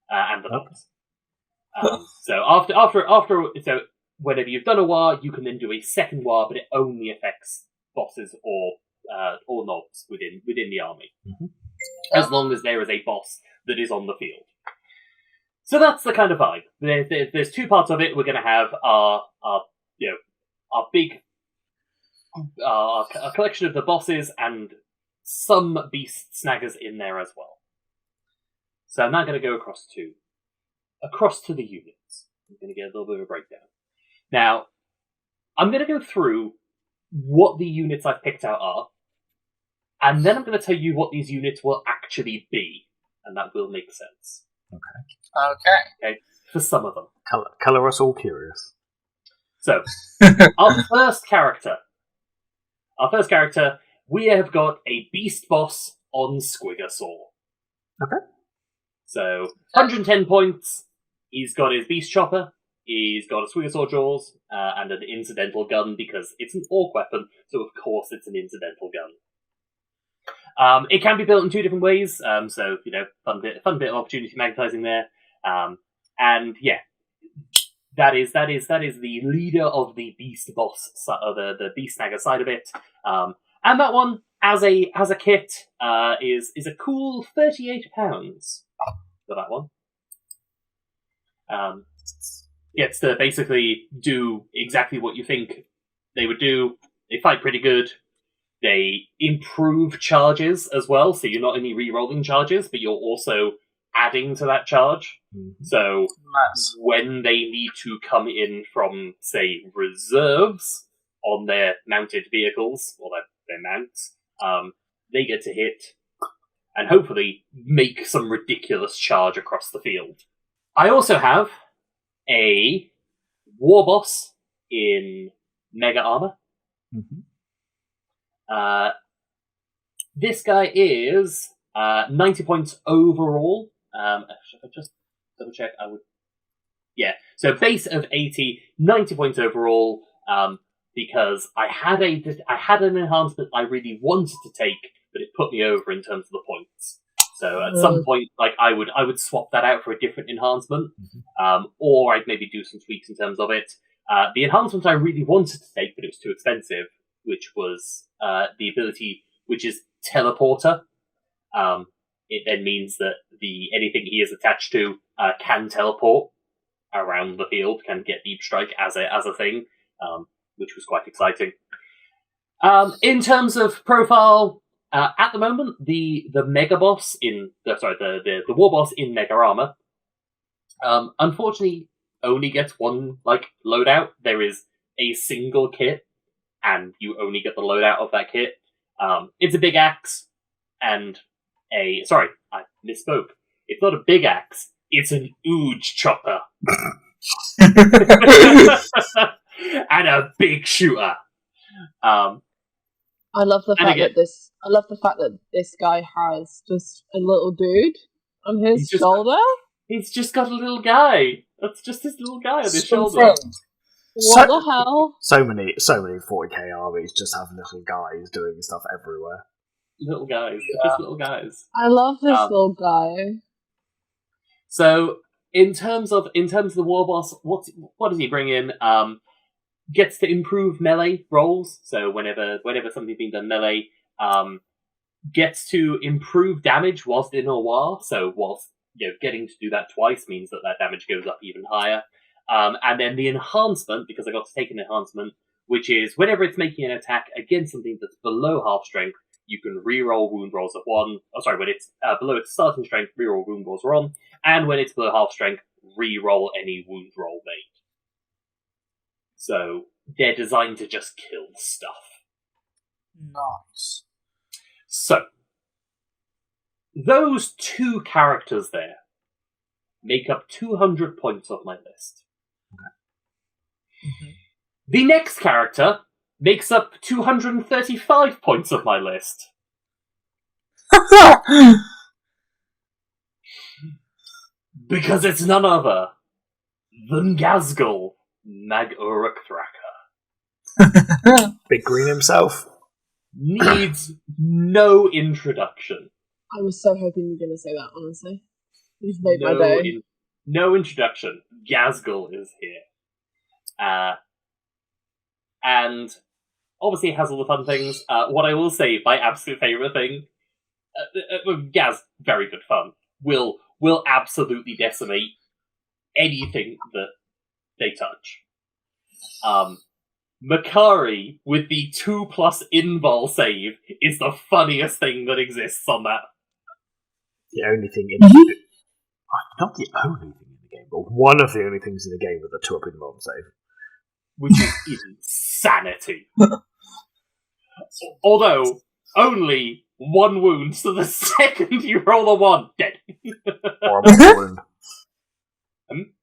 And the knobs. So whenever you've done a war, you can then do a second war, but it only affects bosses or knobs within the army, as long as there is a boss that is on the field. So that's the kind of vibe. There's 2 parts of it. We're going to have our big a collection of the bosses and some beast snaggers in there as well. So I'm now going to go across to the units. I'm going to get a little bit of a breakdown. Now, I'm going to go through what the units I've picked out are, and then I'm going to tell you what these units will actually be. and that will make sense. Okay. For some of them. Colour us all curious. So, our first character, we have got a beast boss on Squigasaur. Okay. So, 110 points. He's got his beast chopper. He's got a Squigasaur jaws and an incidental gun because it's an orc weapon, so of course it's an incidental gun. It can be built in two different ways, so fun bit of opportunity magnetizing there. And yeah, that is the leader of the beast boss, the beast snagger side of it. And that one, as a kit, is a cool £38 for that one. Gets to basically do exactly what you think they would do. They fight pretty good. They improve charges as well, so you're not only re-rolling charges, but you're also adding to that charge. Mm-hmm. So when they need to come in from, say, reserves on their mounted vehicles, or their mounts, they get to hit and hopefully make some ridiculous charge across the field. I also have a war boss in Mega Armor. Mm-hmm. This guy is 90 points overall. If I just double check, I would. Yeah, so base of 80, 90 points overall. Because I had an enhancement I really wanted to take, but it put me over in terms of the points. So at some point, I would swap that out for a different enhancement, or I'd maybe do some tweaks in terms of it. The enhancement I really wanted to take, but it was too expensive, which was the ability, which is Teleporter. It then means that anything he is attached to can teleport around the field, can get Deep Strike as a thing, which was quite exciting. In terms of profile, at the moment, the Mega Boss the War Boss in Mega Armor, unfortunately, only gets one loadout. There is a single kit, and you only get the loadout of that kit. It's a big axe, and sorry, I misspoke. It's not a big axe. It's an Ooge chopper. And a big shooter. I love the fact that this guy has just a little dude on his shoulder. He's just got a little guy. That's just his little guy on his shoulder. What the hell? So many 40k armies just have little guys doing stuff everywhere. Little guys, just little guys. I love this little guy. So, in terms of the war boss, what does he bring in? Gets to improve melee rolls. So whenever something's being done melee, gets to improve damage whilst in a war. So whilst getting to do that twice means that damage goes up even higher. And then the enhancement, because I got to take an enhancement, which is whenever it's making an attack against something that's below half strength, you can reroll wound rolls of 1. Oh, sorry, when it's below its starting strength, reroll wound rolls are on. And when it's below half strength, reroll any wound roll made. So they're designed to just kill stuff. Nice. So those two characters there make up 200 points of my list. Okay. Mm-hmm. The next character makes up 235 points of my list. Because it's none other than Gazgul Mag-Uruk Thraka. Big Green himself. Needs no introduction. I was so hoping you were going to say that, honestly. You've made my day. No introduction. Gazgul is here. And obviously it has all the fun things. What I will say, my absolute favourite thing, Gaz, very good fun, will absolutely decimate anything that they touch. Makari with the 2+ invul save is the funniest thing that exists on that. The only thing in the not the only thing in the game, but one of the only things in the game with a 2+ invul save. Which is insanity. Although, only 1 wound. So the second you roll a 1, dead. Or a mortal wound.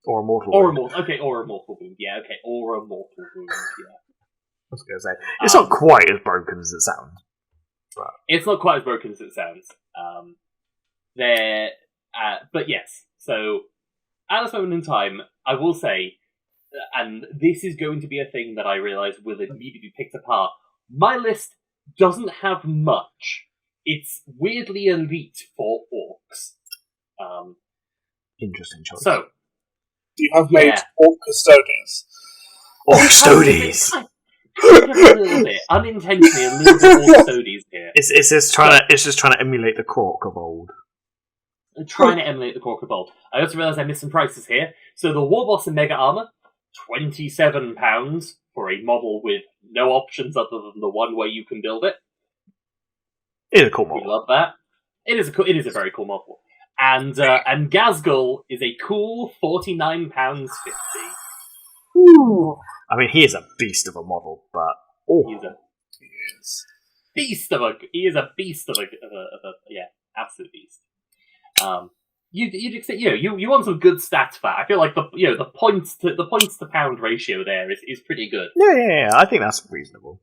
Or a mortal wound. Okay, or a mortal wound. Yeah, okay, or a mortal wound. Yeah. I was going to say, it's not quite as broken as it sounds. But it's not quite as broken as it sounds. But yes. So at this moment in time, I will say, and this is going to be a thing that I realise will immediately be picked apart. My list doesn't have much. It's weirdly elite for orcs. Interesting choice. So, Do you have made orc custodians? Orc custodies! A little bit, unintentionally, a little bit more custodies here. It's just trying to emulate the Cork of old. Trying to emulate the Cork of old. I also realised I missed some prices here. So the Warboss in Mega Armour, £27 for a model with no options other than the one way you can build it. It's a cool model. We love that. It is a very cool model. And Gazgul is a cool £49.50. Ooh. I mean, he is a beast of a model, but He is a beast of a absolute beast. You want some good stats for that. I feel like the points to pound ratio there is pretty good. Yeah. I think that's reasonable.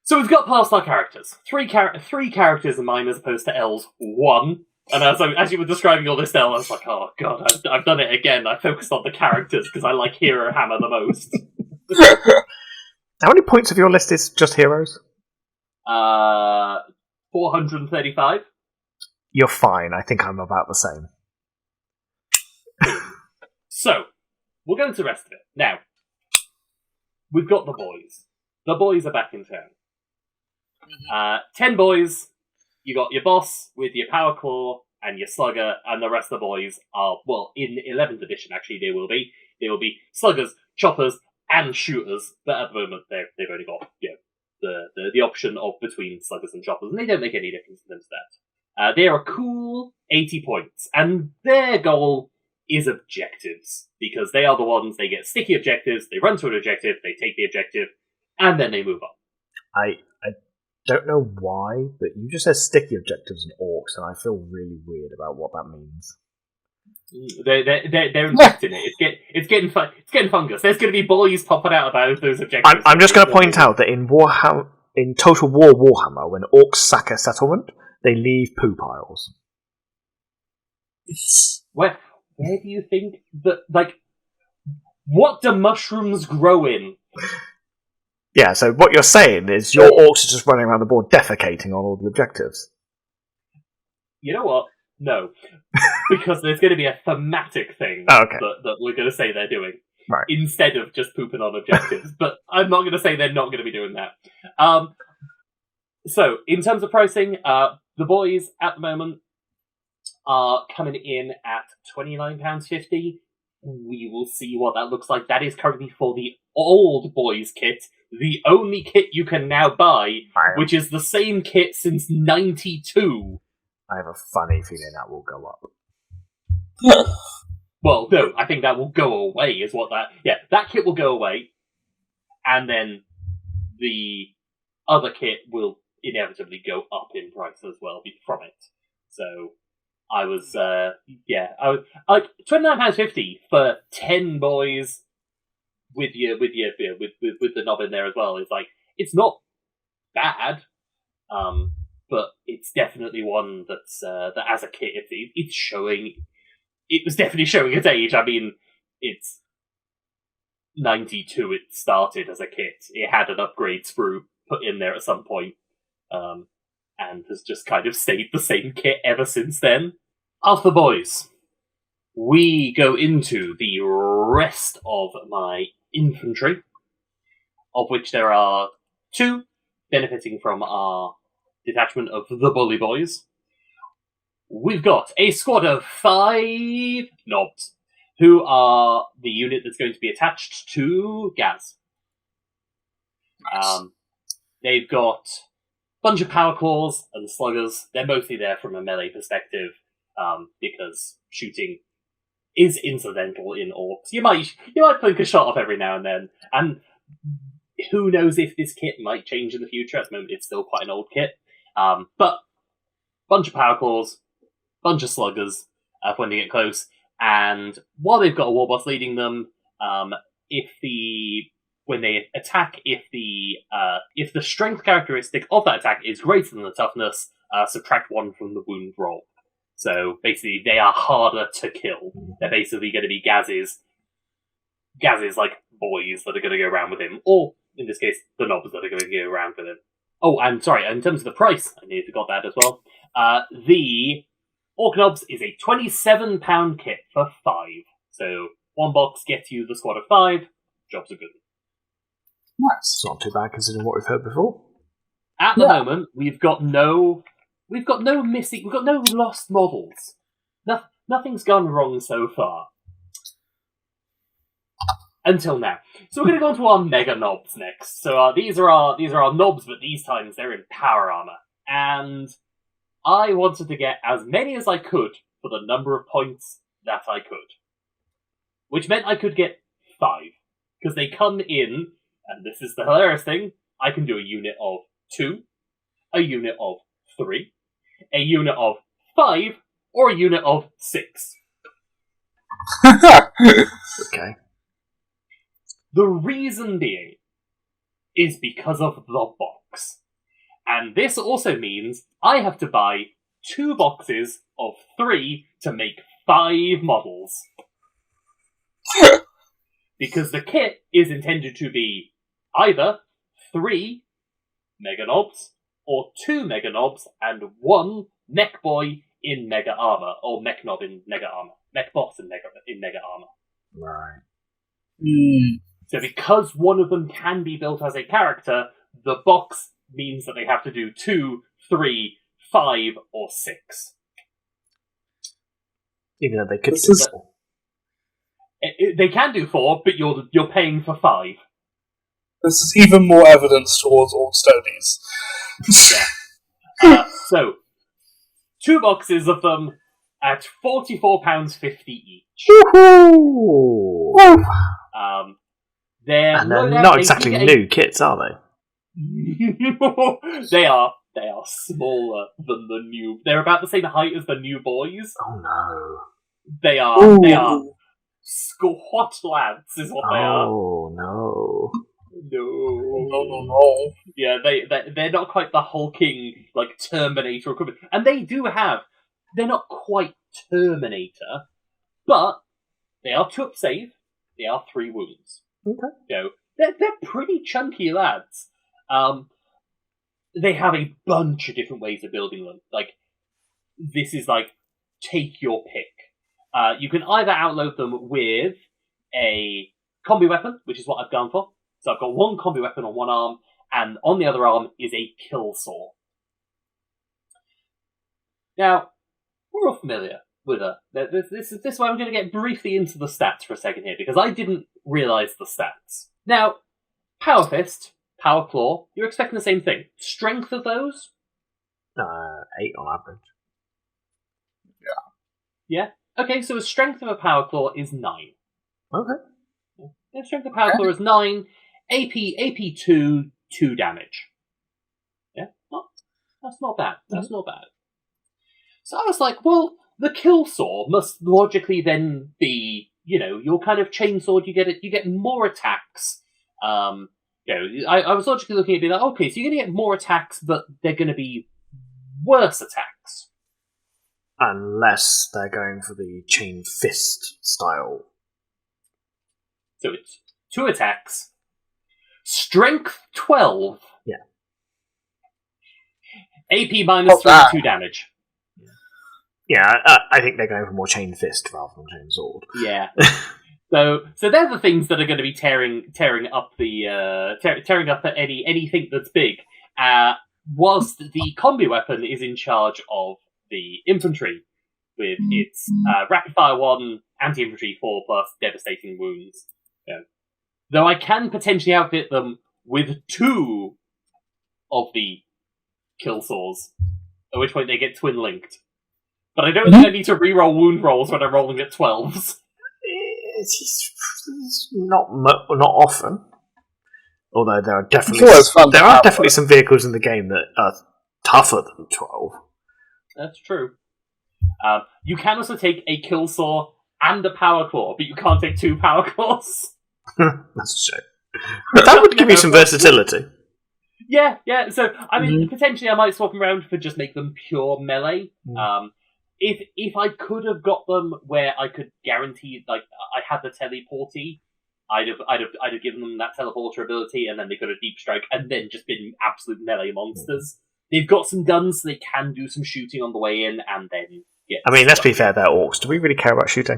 So we've got past our characters. Three characters in mine as opposed to L's 1. And as you were describing all this, L, I was like, oh god, I've done it again. I focused on the characters because I like Hero Hammer the most. How many points of your list is just heroes? 435. You're fine. I think I'm about the same. So, we'll go into the rest of it. Now, we've got the boys. The boys are back in town. 10 boys. You got your boss with your power claw and your slugger, and the rest of the boys are, well, in 11th edition, actually, they will be sluggers, choppers, and shooters, but at the moment, they've only got, the option of between sluggers and choppers, and they don't make any difference in terms of that. They are a cool 80 points, and their goal is objectives, because they are the ones, they get sticky objectives, they run to an objective, they take the objective, and then they move on. I don't know why, but you just said sticky objectives and orcs, and I feel really weird about what that means. They're infecting it. It's getting fungus. There's going to be boys popping out about those objectives. I'm just going to point out that in Total War Warhammer, when orcs sack a settlement, they leave poo piles. Where do you think that, what do mushrooms grow in? Yeah, so what you're saying is your orcs are just running around the board defecating on all the objectives. You know what? No. Because there's going to be a thematic thing that we're going to say they're doing. Right. Instead of just pooping on objectives. But I'm not going to say they're not going to be doing that. So, in terms of pricing, the boys at the moment are coming in at £29.50. We will see what that looks like. That is currently for the old boys kit. The only kit you can now buy, which is the same kit since 92. I have a funny feeling that will go up. Well, no, I think that will go away, is what that... Yeah, that kit will go away, and then the other kit will inevitably go up in price as well from it. So, I was like £29.50 for 10 boys with the knob in there as well. It's like, it's not bad, but it's definitely one that's that as a kit it's showing. It was definitely showing its age. I mean, it's 92. It started as a kit. It had an upgrade sprue put in there at some point, and has just kind of stayed the same kit ever since then. After the boys, we go into the rest of my infantry, of which there are 2 benefiting from our detachment of the Bully Boys. We've got a squad of 5 knobs, who are the unit that's going to be attached to Gaz. Nice. They've got a bunch of power claws and sluggers. They're mostly there from a melee perspective, because shooting is incidental in orcs. You might think a shot off every now and then, and who knows if this kit might change in the future. At the moment, it's still quite an old kit. But bunch of power claws, bunch of sluggers when they get close, and while they've got a war boss leading them, when they attack, if the strength characteristic of that attack is greater than the toughness, subtract 1 from the wound roll. So basically, they are harder to kill. They're basically going to be Gaz's like boys that are going to go around with him, or in this case, the knobs that are going to go around with him. Oh, and sorry, in terms of the price, I nearly forgot that as well. The Orc Knobs is a £27 kit for 5. So 1 box gets you the squad of 5. Jobs are good. Nice. It's not too bad considering what we've heard before. At the moment, we've got no lost models. Nothing's gone wrong so far. Until now. So we're going to go on to our Mega Knobs next. So these are our knobs, but these times they're in power armor. And I wanted to get as many as I could for the number of points that I could. Which meant I could get 5. Because they come in, and this is the hilarious thing, I can do a unit of 2, a unit of 3, a unit of 5, or a unit of 6. Okay. The reason being is because of the box. And this also means I have to buy 2 boxes of 3 to make 5 models. Because the kit is intended to be either 3 Mega Knobs, or 2 Mega Knobs, and 1 Mech Boy in Mega Armor, or Mech Knob in Mega Armor. Mech Boss in Mega Armor. Right. So because one of them can be built as a character, the box means that they have to do 2, 3, 5, or 6. Even though they could This do is- 4. They can do 4, but you're paying for 5. This is even more evidence towards Orc Stonies. Yeah. So, 2 boxes of them at £44.50 each. Woohoo! They're And they're no doubt- not they exactly do get new kits, are they? they are smaller than the new. They're about the same height as the new boys. Oh no. They are squat lads, is what they are. Oh no. No. Yeah, they're not quite the hulking like Terminator equipment, and they do have. They're not quite Terminator, but they are 2 up save. They are 3 wounds. Okay. You know, they're pretty chunky lads. They have a bunch of different ways of building them. Like, this is like, take your pick. You can either outload them with a combi weapon, which is what I've gone for. So I've got 1 combi weapon on one arm, and on the other arm is a kill saw. Now, we're all familiar with her. This is why I'm going to get briefly into the stats for a second here, because I didn't realise the stats. Now, Power Fist, Power Claw, you're expecting the same thing. Strength of those? 8 on average. Yeah? Okay, so a strength of a Power Claw is 9. Okay. Yeah, strength of Power Claw is 9. AP 2 damage. Yeah? That's not bad. That's not bad. So I was like, well, the kill saw must logically then be, you know, your kind of chainsword. You get more attacks. You know, I was logically looking at it being like, okay, so you're going to get more attacks, but they're going to be worse attacks. Unless they're going for the chain fist style. So it's 2 attacks. Strength 12. Yeah. AP minus 3, 2 damage. Yeah, I think they're going for more chain fist rather than chain sword. Yeah. So they're the things that are going to be tearing up anything that's big. Whilst the combi weapon is in charge of the infantry with its rapid fire 1, anti-infantry 4 plus devastating wounds. Yeah. Though I can potentially outfit them with 2 of the kill saws, at which point they get twin linked. But I don't think I need to reroll wound rolls when I'm rolling at 12s. It's not often. Although there are definitely It's always fun to have some vehicles in the game that are tougher than 12. That's true. You can also take a kill saw and a power claw, but you can't take 2 power claws. That's a shame. But that would give you some versatility. Yeah. So, I mean, potentially I might swap them around for just make them pure melee. If I could have got them where I could guarantee, like, I had the teleporty, I'd have given them that teleporter ability, and then they could have deep strike, and then just been absolute melee monsters. They've got some guns, so they can do some shooting on the way in, and then get. I mean, let's be fair, they're orcs. Do we really care about shooting?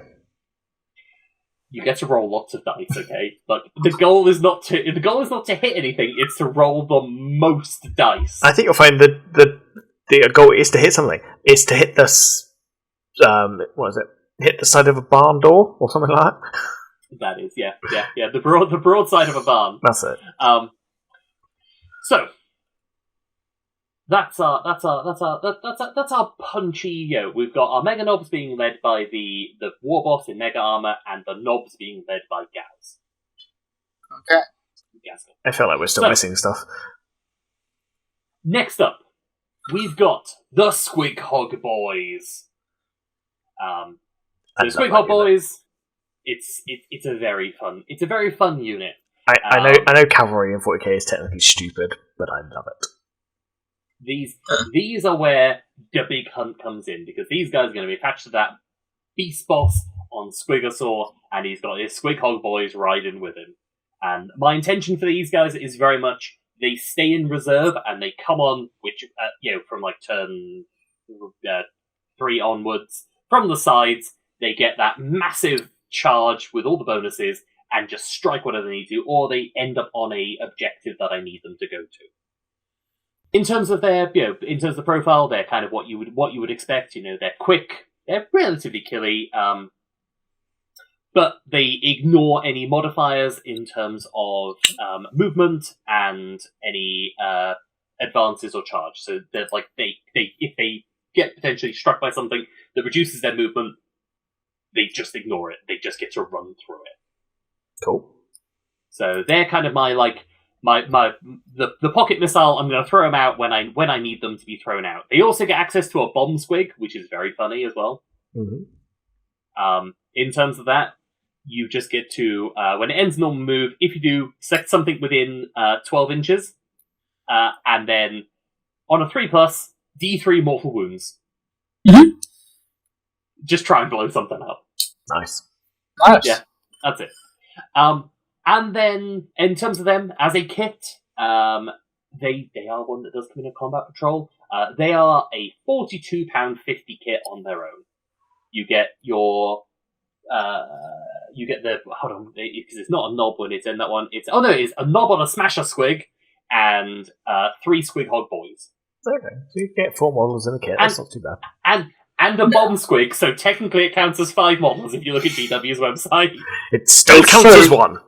You get to roll lots of dice, okay? But the goal is not to hit anything. It's to roll the most dice. I think you'll find the goal is to hit something. It's to hit the what is it? Hit the side of a barn door or something like that. That is, yeah. The broad side of a barn. That's it. So that's our punchy. We've got our mega knobs being led by the war boss in mega armor, and the knobs being led by Gaz. Okay. I feel like we're still missing stuff. Next up, we've got the Squig Hog Boys. The Squig Hog Boys. It's a very fun unit. I know cavalry in 40k is technically stupid, but I love it. These are where the big hunt comes in, because these guys are going to be attached to that beast boss on Squigosaur, and he's got his Squig Hog Boys riding with him. And my intention for these guys is very much they stay in reserve and they come on, which from like turn 3 onwards from the sides. They get that massive charge with all the bonuses and just strike whatever they need to, or they end up on a objective that I need them to go to. In terms of their, in terms of the profile, they're kind of what you would expect. They're quick, they're relatively killy, but they ignore any modifiers in terms of movement and any advances or charge. So they're like if they get potentially struck by something that reduces their movement, they just ignore it. They just get to run through it. Cool. So they're kind of the pocket missile. I'm going to throw them out when I need them to be thrown out. They also get access to a bomb squig, which is very funny as well. Mm-hmm. In terms of that, you just get to when it ends normal move. If you do select something within 12 inches, and then on a 3+, D3 mortal wounds. Mm-hmm. Just try and blow something up. Nice. Yeah, that's it. And then, in terms of them, as a kit, they are one that does come in a combat patrol. They are a £42.50 kit on their own. You get hold on, because it's not a knob when it's in that one. It's a knob on a smasher squig, and 3 Squig Hog Boys. Okay, so you get 4 models in a kit. That's not too bad. And a bomb squig, so technically it counts as 5 models if you look at GW's website. It still counts as 1.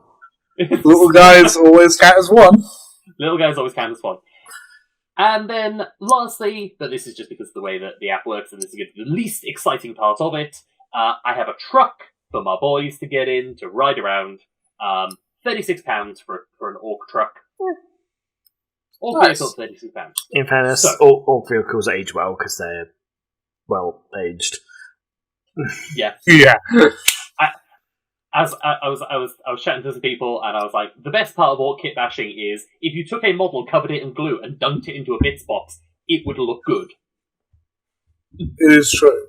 Little guys always count as 1. Little guys always count as 1. And then, lastly, but this is just because of the way that the app works, and this is the least exciting part of it, I have a truck for my boys to get in, to ride around. £36 for an orc truck. Orc vehicles, £36. In fairness, orc vehicles age well, because they're well aged. Yeah. Yeah. As I was chatting to some people, and I was like, the best part of orc kit bashing is if you took a model, covered it in glue, and dunked it into a bits box, it would look good. It is true.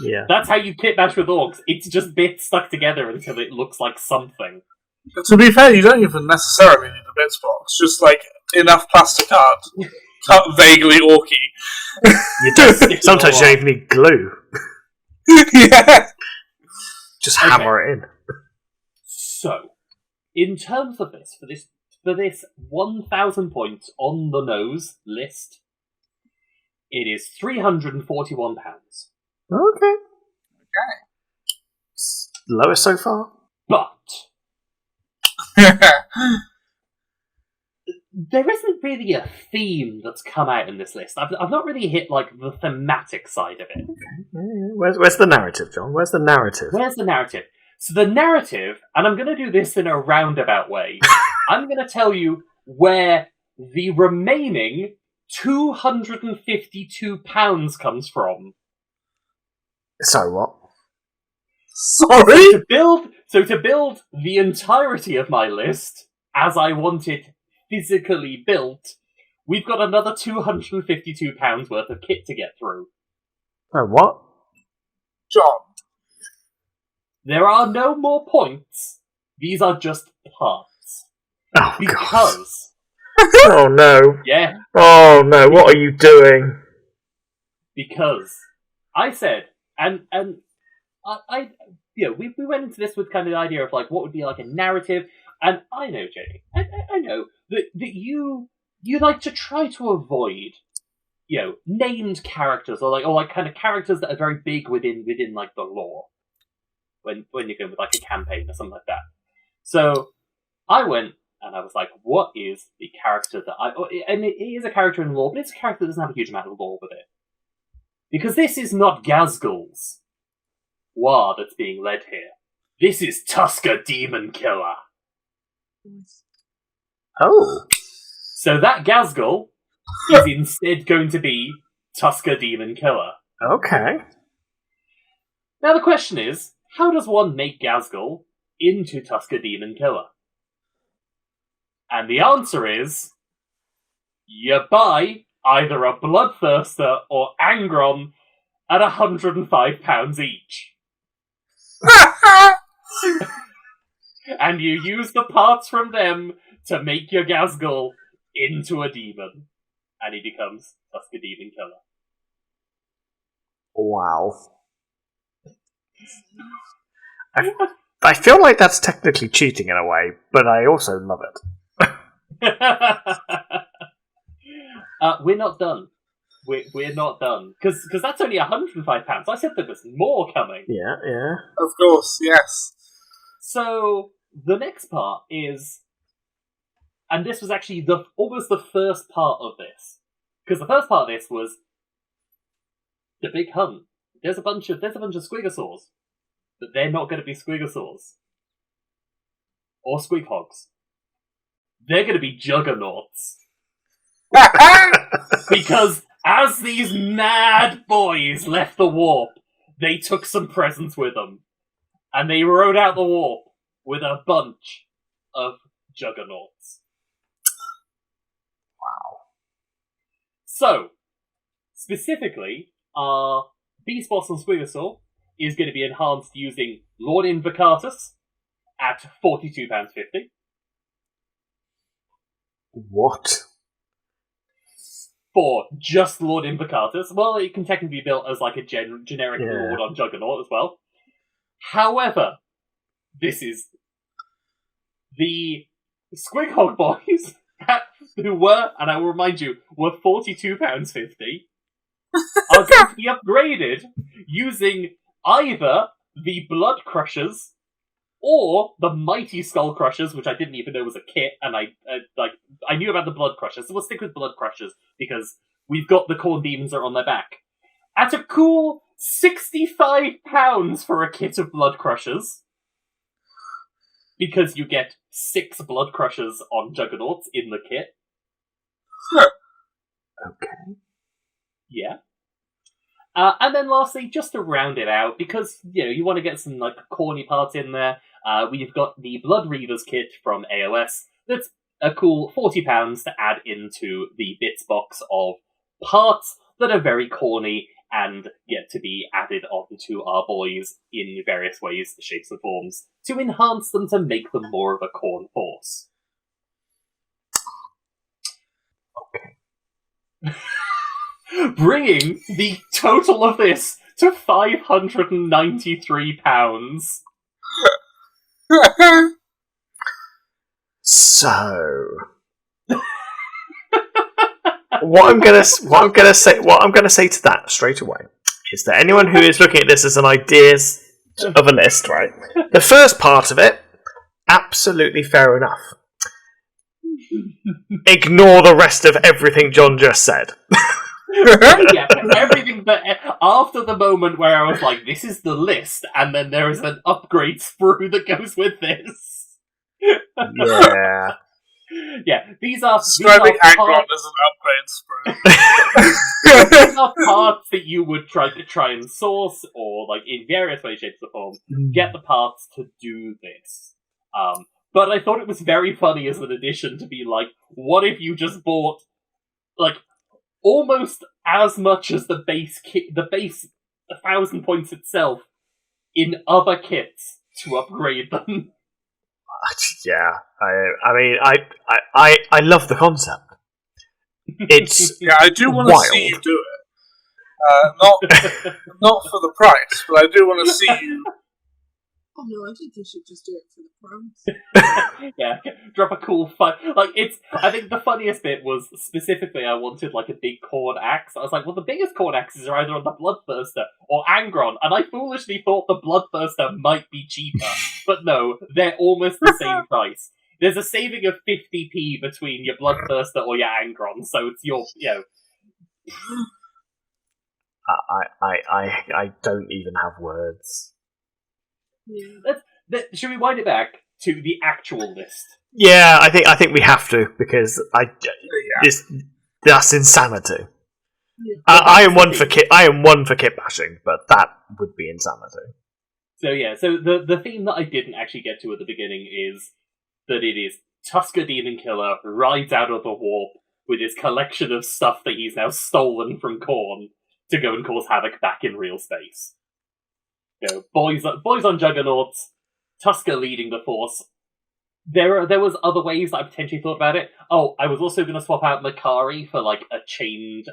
Yeah. That's how you kit bash with orcs. It's just bits stuck together until it looks like something. But to be fair, you don't even necessarily need a bits box. Just like enough plastic art, cut vaguely orky. You don't. Sometimes you don't even need glue. Yeah. Just hammer it in. So, in terms of this, for this 1,000 points on the nose list, it is £341. Okay. Lowest so far? But there isn't really a theme that's come out in this list. I've not really hit like the thematic side of it. Where's the narrative, John? Where's the narrative? So the narrative, and I'm going to do this in a roundabout way, I'm going to tell you where the remaining £252 comes from. So what? Sorry? To build the entirety of my list, as I want it physically built, we've got another £252 worth of kit to get through. Oh, what? John. There are no more points. These are just parts. Oh, because... Oh, no. Yeah. Oh, no. What are you doing? Because I said, and I we went into this with kind of the idea of like what would be like a narrative, and I know, Jamie, I know that you like to try to avoid, named characters or kind of characters that are very big within like the lore when you're going with like a campaign or something like that. So I went and I was like, what is the character that and it is a character in lore, but it's a character that doesn't have a huge amount of lore with it. Because this is not Gazgul's war that's being led here. This is Tusker Demon Killer. Oh. So that Gazgul is instead going to be Tusker Demon Killer. Okay. Now the question is, how does one make Gazgul into Tusker Demon Killer? And the answer is, you buy either a Bloodthirster or Angron at £105 each. And you use the parts from them to make your Gazgul into a demon. And he becomes Tusker Demon Killer. Wow. I feel like that's technically cheating in a way, but I also love it. We're not done. We're not done. Because that's only £105. I said there was more coming. Yeah. Of course, yes. So, the next part is... And this was actually almost the first part of this. Because the first part of this was the big hunt. There's a bunch of squigosaurs. But they're not going to be squigosaurs. Or squighogs. They're going to be juggernauts. Because as these mad boys left the warp, they took some presents with them. And they rode out the warp with a bunch of juggernauts. Wow. So, specifically, our Beast Boss and Squigosaur is going to be enhanced using Lord Invocatus at £42.50. What? For just Lord Invocatus. Well, it can technically be built as like a generic Lord on Juggernaut as well. However, this is the Squighog boys who were, and I will remind you, were £42.50 are going to be upgraded using either the Blood Crushers or the Mighty Skull Crushers, which I didn't even know was a kit, and I knew about the Blood Crushers, so we'll stick with Blood Crushers because we've got the Corn Demons that are on their back. At a cool £65 for a kit of Blood Crushers, because you get 6 Blood Crushers on Juggernauts in the kit. Okay. Yeah. And then lastly, just to round it out, because, you want to get some, corny parts in there, we've got the Blood Reavers kit from AOS. That's a cool £40 to add into the bits box of parts that are very corny and get to be added onto our boys in various ways, shapes and forms, to enhance them to make them more of a corn force. Okay. Bringing the total of this to £593. So, what I'm gonna say to that straight away is that anyone who is looking at this as an ideas of a list, right? The first part of it, absolutely fair enough. Ignore the rest of everything John just said. Yeah, everything but after the moment where I was like, this is the list, and then there is an upgrade sprue that goes with this. Yeah. Yeah, these are Describing parts, Agron as an upgrade sprue. these are parts that you would try and source, or like in various ways, shapes, or forms, get the parts to do this. But I thought it was very funny as an addition to be like, what if you just bought like almost as much as the base 1,000 points itself in other kits to upgrade them? Yeah, I mean, I love the concept. It's Yeah, I do want to wild. see you do it. Not for the price, but I do want to see you. Oh no, I think you should just do it for the price. Yeah, drop a cool fight. Like, I think the funniest bit was, specifically, I wanted, like, a big corn axe. I was like, well, the biggest corn axes are either on the Bloodthirster or Angron, and I foolishly thought the Bloodthirster might be cheaper. But no, they're almost the same price. There's a saving of 50p between your Bloodthirster or your Angron, so it's your, I don't even have words. Yeah. Should we wind it back to the actual list? Yeah, I think we have to, because that's insanity. Yeah. I am one for kit bashing, but that would be insanity. So the theme that I didn't actually get to at the beginning is that it is Tusker Demon Killer rides out of the warp with his collection of stuff that he's now stolen from Khorne to go and cause havoc back in real space. Boys on Juggernauts, Tusker leading the force. There was other ways that I potentially thought about it. Oh, I was also going to swap out Makari for like a chained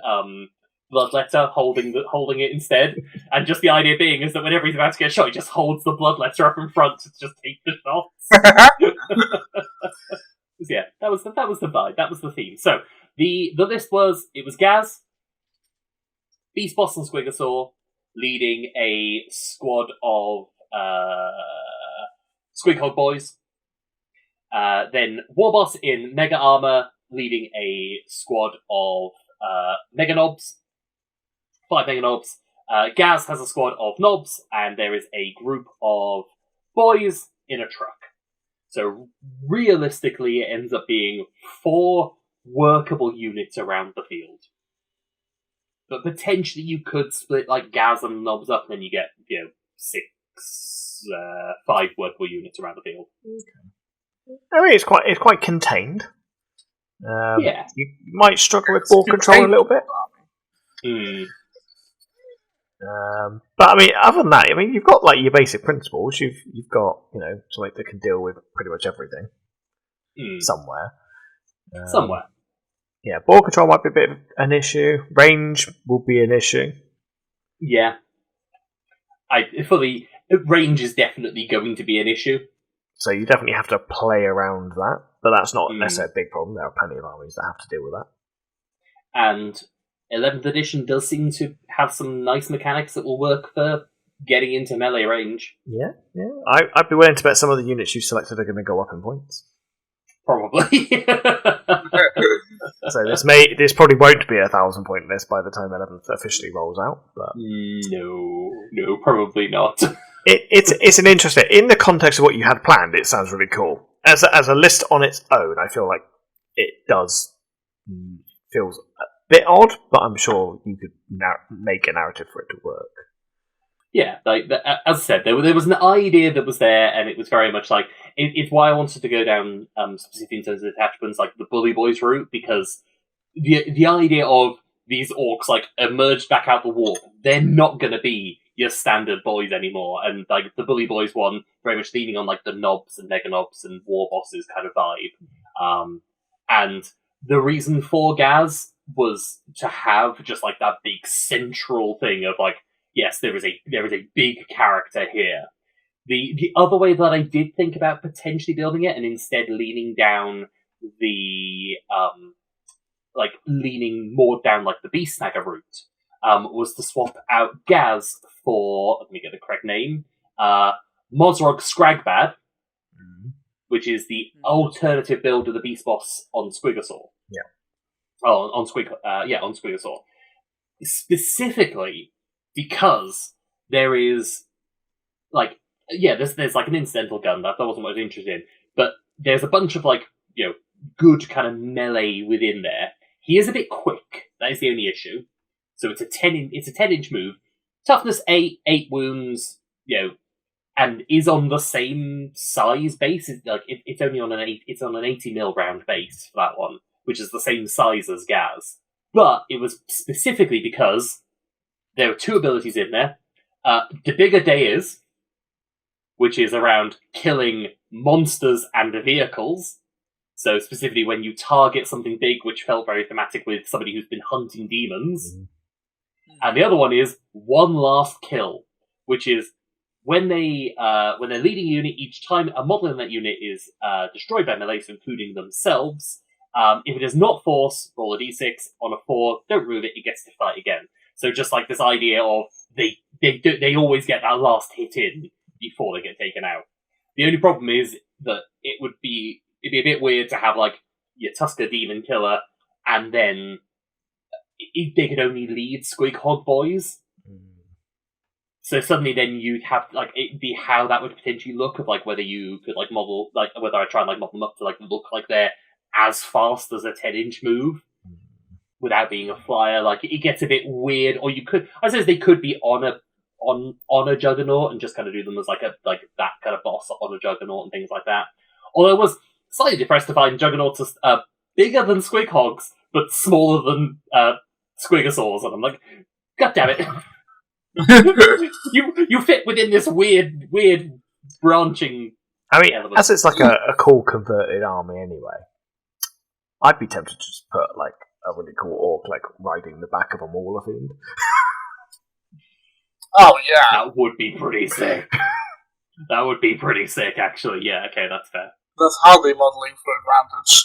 bloodletter holding it instead. And just the idea being is that whenever he's about to get shot, he just holds the bloodletter up in front to just take the shots. Yeah, that was the vibe. That was the theme. So the list was Gaz, Beast Boss and Squigosaur, leading a squad of Squighog boys. Then Warboss in Mega Armor, leading a squad of Mega Knobs. 5 Mega Knobs. Gaz has a squad of Knobs, and there is a group of boys in a truck. So realistically, it ends up being 4 workable units around the field. But potentially you could split like Gaz and Knobs up, and then you get 5 workable units around the field. Okay. I mean, it's quite contained. Yeah, You might struggle with ball control a little bit. But I mean, other than that, I mean, you've got like your basic principles. You've got something that can deal with pretty much everything somewhere. Somewhere. Yeah, ball control might be a bit of an issue. Range will be an issue. Yeah. Range is definitely going to be an issue. So you definitely have to play around that. But that's not necessarily a big problem. There are plenty of armies that have to deal with that. And 11th edition does seem to have some nice mechanics that will work for getting into melee range. Yeah. I'd be willing to bet some of the units you've selected are going to go up in points. Probably. So this probably won't be a 1,000-point list by the time 11th officially rolls out. But no, probably not. It's an interesting, in the context of what you had planned. It sounds really cool as a list on its own. I feel like it does feels a bit odd, but I'm sure you could make a narrative for it to work. Yeah, like as I said, there was an idea that was there, and it was very much like it's why I wanted to go down specifically in terms of attachments, like the Bully Boys route, because the idea of these orcs like emerged back out the warp, they're not going to be your standard boys anymore, and like the Bully Boys one, very much leaning on like the Knobs and Mega Knobs and War Bosses kind of vibe, and the reason for Gaz was to have just like that big central thing of like, yes, there is a big character here. The other way that I did think about potentially building it, and instead leaning down the leaning more down like the Beast Snagger route, was to swap out Gaz for, let me get the correct name, Mozrog Scragbad, which is the alternative build of the Beast Boss on Squigosaur. Yeah. Oh, on Squigosaur. Specifically because there is there's like an incidental gun that wasn't what I was interested in, but there's a bunch of good kind of melee within there. He is a bit quick. That is the only issue. So it's a 10-inch move. Toughness 8, 8 wounds, and is on the same size base. It's only on an 80 mil round base for that one, which is the same size as Gaz. But it was specifically because there are 2 abilities in there. The Bigger Day is, which is around killing monsters and vehicles. So specifically when you target something big, which felt very thematic with somebody who's been hunting demons. Mm-hmm. And the other one is One Last Kill, which is when they're leading a unit, each time a model in that unit is destroyed by melee, so including themselves, if it is not force, roll a d6. On a 4, don't remove it, it gets to fight again. So just like this idea of they always get that last hit in before they get taken out. The only problem is that it'd be a bit weird to have like your Tusker Demon Killer and then they could only lead Squig Hog Boys. So suddenly then you'd have like it'd be how that would potentially look of like whether you could like model like whether I try and like model them up to like look like they're as fast as a 10-inch move without being a flyer. Like it gets a bit weird. Or you could, I suppose they could be on a Juggernaut and just kind of do them as like that kind of boss on a Juggernaut and things like that. Although I was slightly depressed to find Juggernauts are bigger than Squig Hogs but smaller than Squigosaurs, and I'm like, God damn it. you fit within this weird branching. I mean, element. As it's like a cool converted army anyway, I'd be tempted to just put like a really cool orc like riding the back of a Mauler Fiend. Oh yeah, that would be pretty sick. That would be pretty sick, actually. Yeah, okay, that's fair. That's hardly modelling for advantage.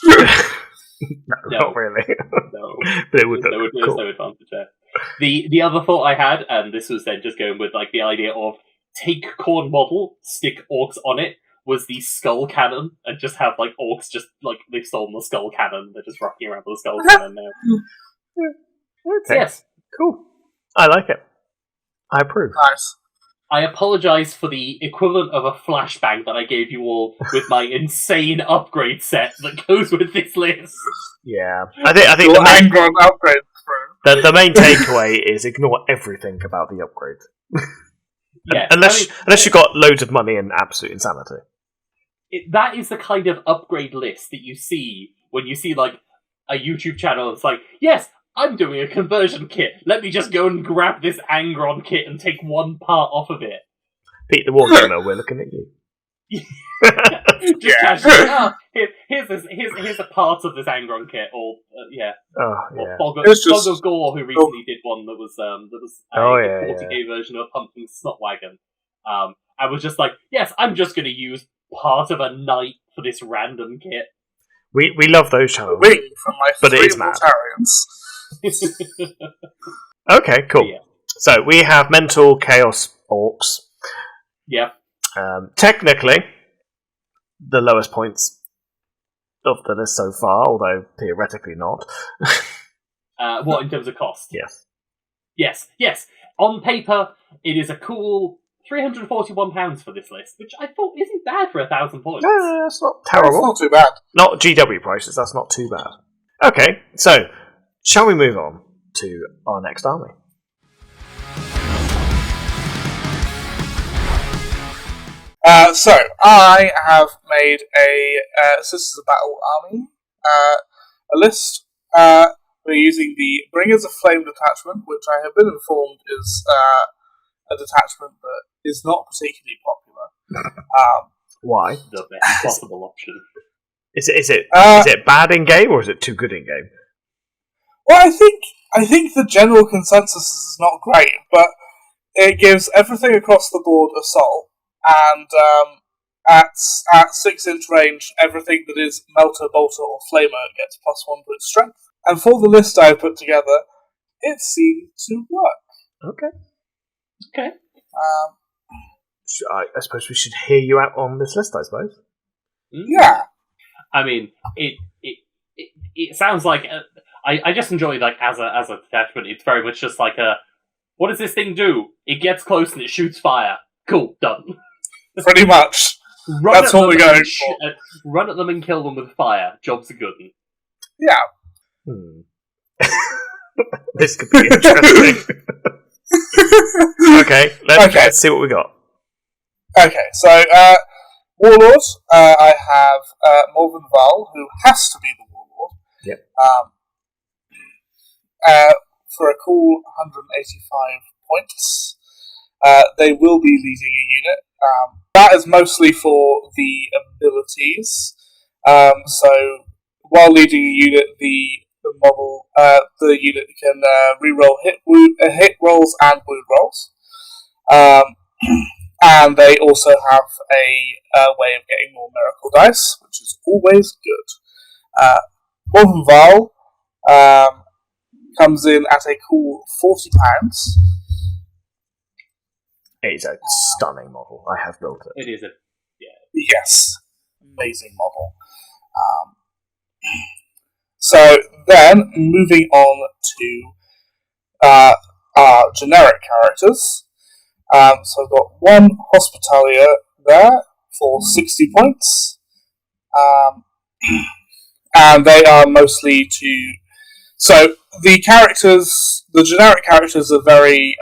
No, not really. No, but it would look there's cool. no advantage there. The other thought I had, and this was then just going with like the idea of take Khorne model, stick orcs on it, was the skull cannon, and just have like orcs just like they've stolen the skull cannon, they're just rocking around with the skull cannon now. Okay. Yes, cool. I like it. I approve. Nice. I apologise for the equivalent of a flashbang that I gave you all with my insane upgrade set that goes with this list. Yeah, I think the main upgrade. The main takeaway is ignore everything about the upgrade. Yes, unless you've got loads of money and absolute insanity. That is the kind of upgrade list that you see when you see like a YouTube channel. It's like, yes, I'm doing a conversion kit. Let me just go and grab this Angron kit and take one part off of it. Pete the Wargamer, we're looking at you. Just casually, here's a part of this Angron kit, or or Fog of Gore, who recently did one that was a 40k version of Pumpkin Snotwagon. I was just like, yes, I'm just going to use part of a knight for this random kit. We love those channels, but it is mad. Okay, cool. Yeah. So we have Mental Chaos Orcs. Yep. Technically, the lowest points of the list so far, although theoretically not. What, in terms of cost? Yes. Yes. On paper, it is a cool £341 for this list, which I thought isn't bad for 1,000 points. No, that's not terrible. That's not too bad. Not GW prices, that's not too bad. Okay, so, shall we move on to our next army? So, I have made a Sisters of Battle army, a list. We're using the Bringers of Flame detachment, which I have been informed is a detachment that is not particularly popular. Why? The best possible option. Is it bad in game or is it too good in game? Well, I think the general consensus is not great, but it gives everything across the board assault, and at 6-inch range, everything that is melter, bolter, or flamer gets +1 to its strength. And for the list I put together, it seemed to work. Okay. I suppose we should hear you out on this list, I suppose. Yeah. I mean, it sounds like I just enjoy like as a detachment. It's very much just like what does this thing do? It gets close and it shoots fire. Cool, done. Pretty much. That's what we're going for. Run at them and kill them with fire. Job's a good one. Yeah. This could be interesting. Okay, let's see what we got. Okay, so Warlord, I have Morven Val, who has to be the Warlord. Yep. For a cool 185 points. They will be leading a unit. That is mostly for the abilities. So while leading a unit, the unit can reroll hit rolls and wound rolls. And they also have a way of getting more miracle dice, which is always good. Morven Val comes in at a cool £40. It's a stunning model. I have built it. It is Yes, amazing model. So then, moving on to our generic characters. So I've got one Hospitalier there for 60 points. And they are mostly to... So the generic characters are very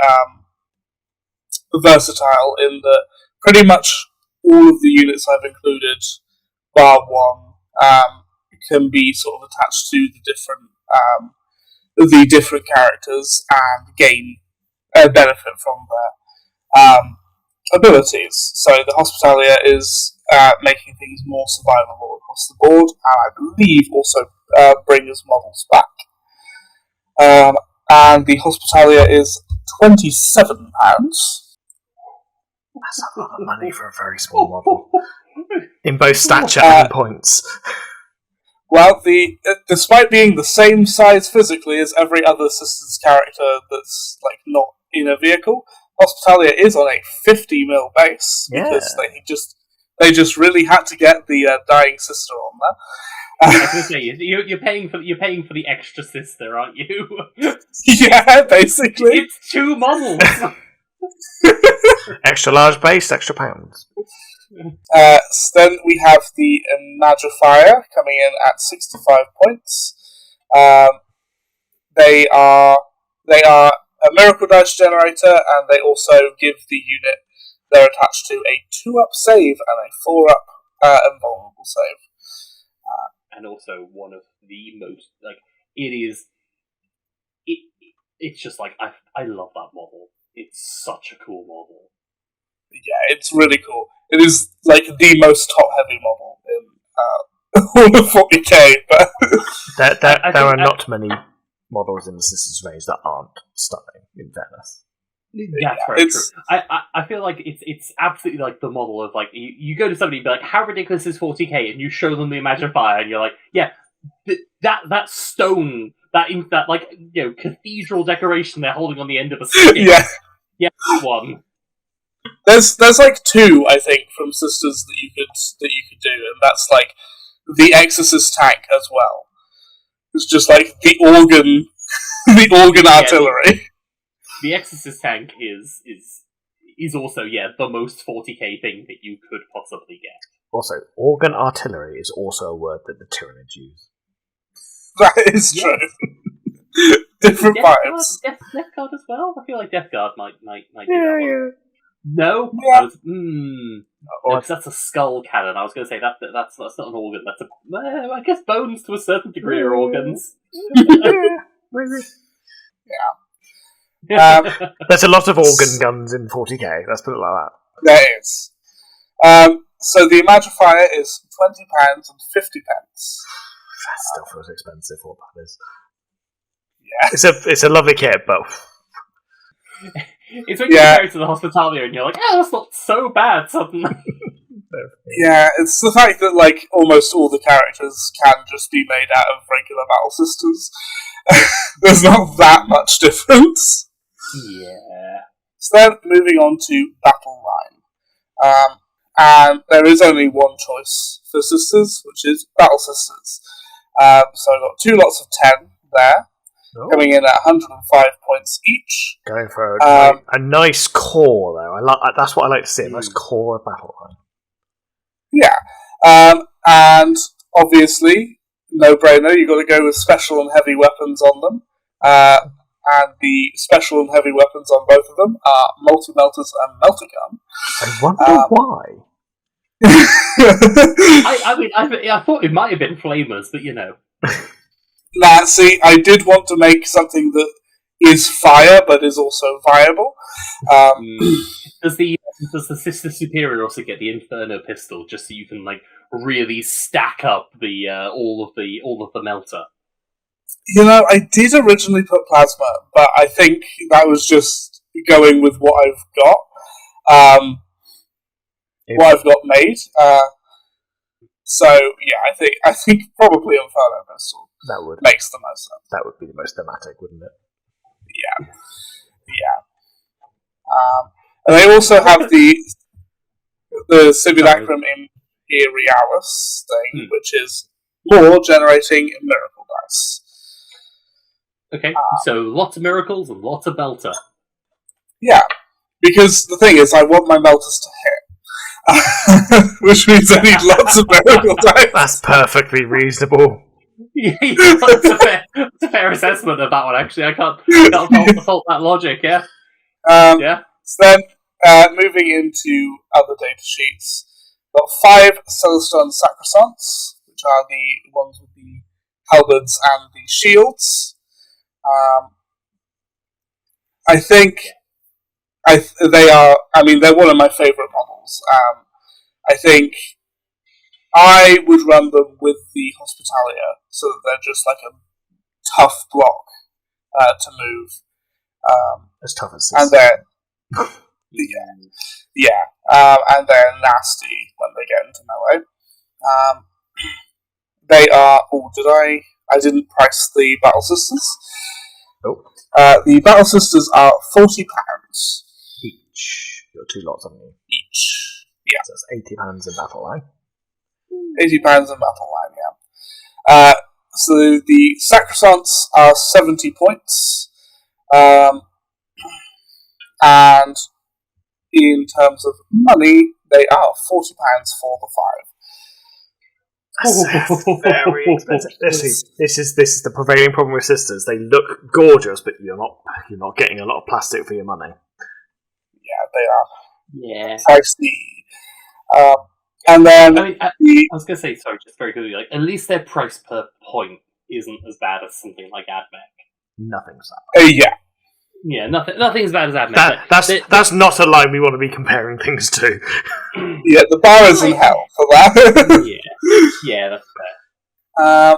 versatile in that pretty much all of the units I've included, bar one, can be sort of attached to the different characters and gain benefit from their abilities. So the Hospitalier is making things more survivable across the board, and I believe also brings models back. And the Hospitalier is £27. That's a lot of money for a very small model. In both stature and points. Well, despite being the same size physically as every other Sisters character that's not in a vehicle, Hospitalier is on a 50mm base because they just really had to get the dying sister on there. I was going to say, you're paying for the extra sister, aren't you? Yeah, basically. It's 2 models. Extra large base, extra pounds. So then we have the Magifier coming in at 65 points. They are a miracle dice generator, and they also give the unit they're attached to a 2-up save and a 4-up invulnerable save. And also one of the most it's just I love that model. It's such a cool model. Yeah, it's really cool. It is the most top-heavy model in all of 40k. But there are not many models in the Sisters range that aren't stunning, in fairness. That's very true. I feel like it's absolutely the model of you go to somebody and be like, how ridiculous is 40k, and you show them the Magifier and you're like, yeah, that stone, that cathedral decoration they're holding on the end of a stick. Yeah, one. There's 2, I think, from Sisters that you could do, and that's the Exorcist tank as well. It's just the organ artillery. The Exorcist tank is also the most 40k thing that you could possibly get. Also, organ artillery is also a word that the Tyranids use. That is true. Different vibes. Death Guard as well. I feel like Death Guard might do that one. Yeah. No, yeah. Because that's a skull cannon. I was going to say that's not an organ. That's I guess bones to a certain degree are organs. Maybe. Yeah. There's a lot of organ guns in 40k. Let's put it like that. There is. So the Magifier is £20 and 50 pence. That still feels expensive for what that is. Yeah. It's a lovely kit, but it's when you compare it to the Hospitalier and you're like, that's not so bad suddenly. Yeah, it's the fact that almost all the characters can just be made out of regular battle sisters. There's not that much difference. Yeah. So then, moving on to battle line. And there is only one choice for sisters, which is battle sisters. So I've got 2 lots of 10 there, coming in at 105 points each. Going for a nice core, though. That's what I like to see, a nice core of battle line. Yeah. And obviously, no brainer, you've got to go with special and heavy weapons on them. And the special and heavy weapons on both of them are multi-melters and melter-gun. I wonder why. I thought it might have been flamers, but you know. Now, see, I did want to make something that is fire, but is also viable. Does the Sister Superior also get the Inferno pistol, just so you can like really stack up the all of the melter? You know, I did originally put plasma, but I think that was just going with what I've got, what I've got made. So yeah, I think probably Inferno pistol makes the most sense. That would be the most thematic, wouldn't it? Yeah. And they also have the Simulacrum Imperialis thing, which is more generating miracle dice. Okay, so lots of miracles and lots of belter. Yeah, because the thing is, I want my melters to hit, which means I need lots of miracle dice. That's perfectly reasonable. That's a fair assessment of that one, actually. I can't fault that logic, yeah? Yeah. So then, moving into other data sheets, got 5 Celestron Sacrosants, which are the ones with the halberds and the shields. I think they are. I mean, they're one of my favourite models. I think I would run them with the Hospitalia, so that they're just like a tough block to move. As tough as and they're and they're nasty when they get into melee. They are. Oh, I didn't price the Battle Sisters. Nope. The Battle Sisters are £40 each. You've got 2 lots, haven't you? Each. Yeah. So that's £80 in battle line. £80 in battle line, yeah. So the Sacrosants are 70 points. And in terms of money, they are £40 for the 5. That's very expensive. This is the prevailing problem with sisters. They look gorgeous, but you're not getting a lot of plastic for your money. Yeah, they are. Yeah. Pricey. And then I was going to say, sorry, just very quickly, like at least their price per point isn't as bad as something like AdMech. Nothing's that. Yeah. Yeah, nothing as bad as AdMech. That's not a line we want to be comparing things to. Yeah, the bar is in hell for that. Yeah, that's fair.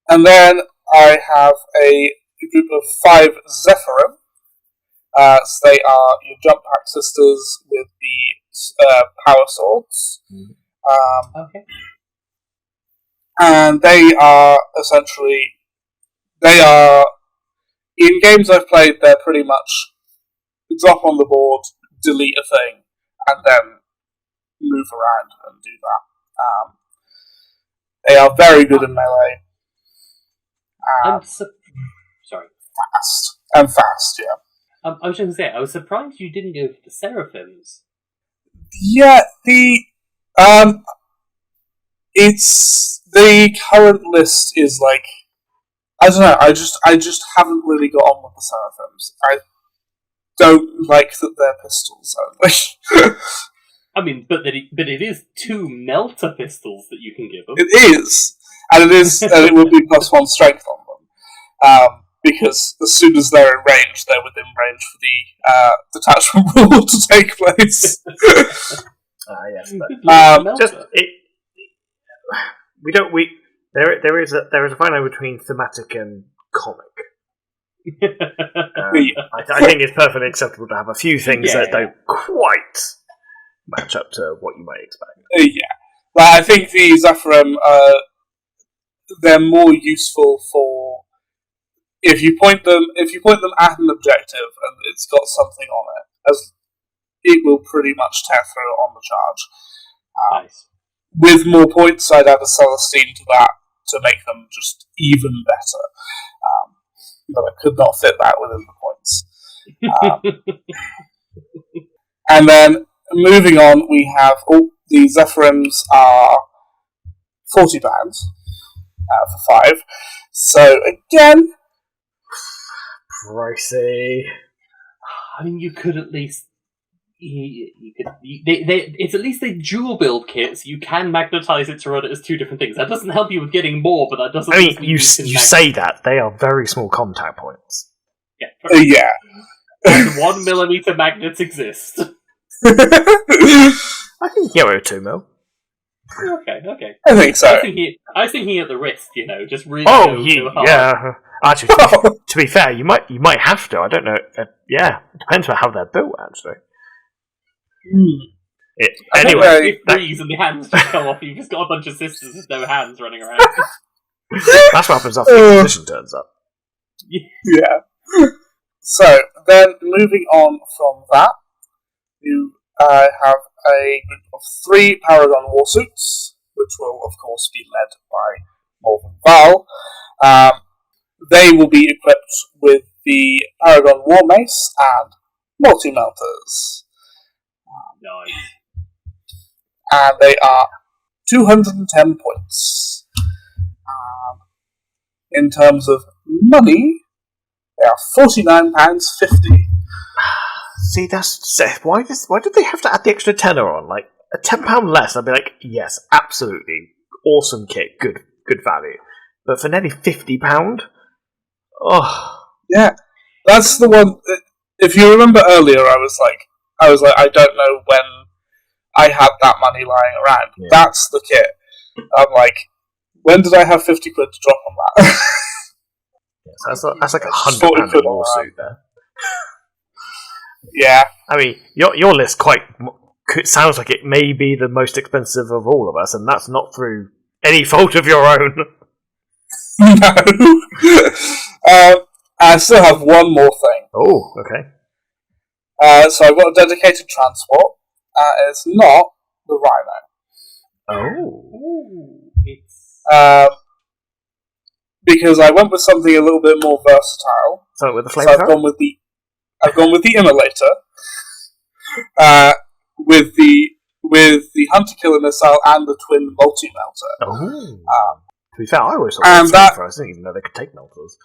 And then I have a group of 5 Zephyrim. So they are your jump pack sisters with the power swords. Okay. And they are essentially in games I've played, they're pretty much drop on the board, delete a thing, and then move around and do that. They are very good in melee. Sorry. Fast, yeah. I was just going to say, I was surprised you didn't go for the Seraphims. Yeah, the current list is like, I don't know, I just haven't really got on with the Seraphims. I don't like that they're pistols only. I mean, but it is 2 melter pistols that you can give them. It is, and it will be +1 strength on them. Because as soon as they're in range, they're within range for the detachment rule to take place. Yes, but there is a fine line between thematic and comic. I think it's perfectly acceptable to have a few things that don't quite match up to what you might expect. But I think the Zephyrim, they're more useful for if you point them at an objective and it's got something on it, as it will pretty much tear through it on the charge. Nice. With more points, I'd add a Celestine to that to make them just even better. But I could not fit that within the points. And then moving on, we have the Zephyrins are £40 for 5. So again, pricey. I mean, you could at least. It's at least a dual build kit, so you can magnetize it to run it as two different things. That doesn't help you with getting more, but that doesn't. I mean, you say that they are very small contact points. Yeah. Yeah. And 1 millimeter magnets exist. I can get away with 2 mil. Okay. I think so. I was thinking at the wrist, just really. Oh, hard. yeah. Actually, to be fair, you might have to. I don't know. Yeah, it depends on how they're built. Actually. Anyway, if freeze and the hands just come off, you've just got a bunch of sisters with no hands running around. that's what happens after the position turns up. Yeah. So then, moving on from that, you have a group of 3 Paragon Warsuits, which will, of course, be led by Morven Val. They will be equipped with the Paragon War Mace and multi-melters. Nice. And they are 210 points. In terms of money, they are £49.50. See, why did they have to add the extra tenner on? Like a £10 less, I'd be like, yes, absolutely, awesome kit, good value. But for nearly £50, yeah, that's the one. If you remember earlier, I was like, I don't know when I had that money lying around. Yeah. That's the kit. I'm like, when did I have 50 quid to drop on that? Yes, that's like £100 lawsuit there. Yeah. I mean, your list sounds like it may be the most expensive of all of us, and that's not through any fault of your own. No. I still have one more thing. Oh, okay. So I've got a dedicated transport. It's not the Rhino. Oh. It's... because I went with something a little bit more versatile. So with the flamethrower? So I've gone with the Immolator. With the Hunter Killer Missile and the Twin Multi-Melter. Oh. To be fair, I always thought flamethrowers. I didn't even know they could take melters.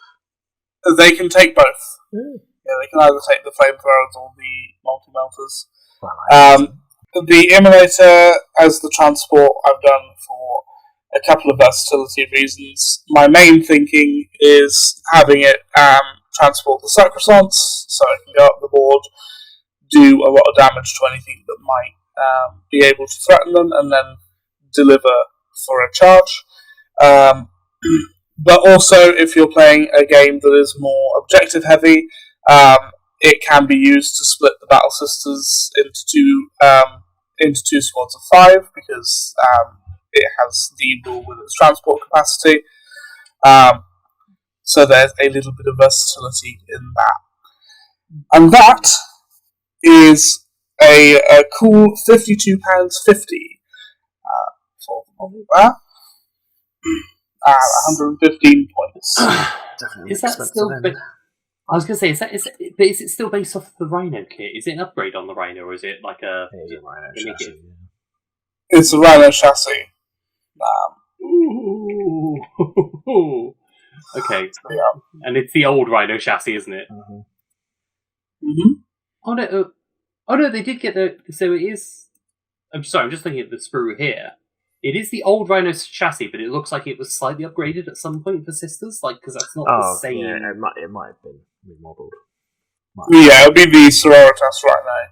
They can take both. Yeah, they can either take the flamethrowers or the multi-melters. The Immolator as the transport I've done for a couple of versatility reasons. My main thinking is having it transport the Sacrosants, so it can go up the board, do a lot of damage to anything that might be able to threaten them, and then deliver for a charge. But also, if you're playing a game that is more objective heavy, it can be used to split the Battle Sisters into two squads of 5, because it has the rule with its transport capacity. So there's a little bit of versatility in that. And that is a cool £52.50 for that. 115 points. Definitely is that still? I was going to say, is it still based off the Rhino kit? Is it an upgrade on the Rhino, or is it like a? It is a Rhino chassis. It's a Rhino chassis. Ooh. Okay. Yeah. And it's the old Rhino chassis, isn't it? Mm-hmm. Mm-hmm. Oh no, they did get the. So it is. I'm sorry, I'm just looking at the sprue here. It is the old Rhino chassis, but it looks like it was slightly upgraded at some point for Sisters, because that's not the same. Yeah, it might have been remodeled. Yeah, it'll be the Sororitas Rhino.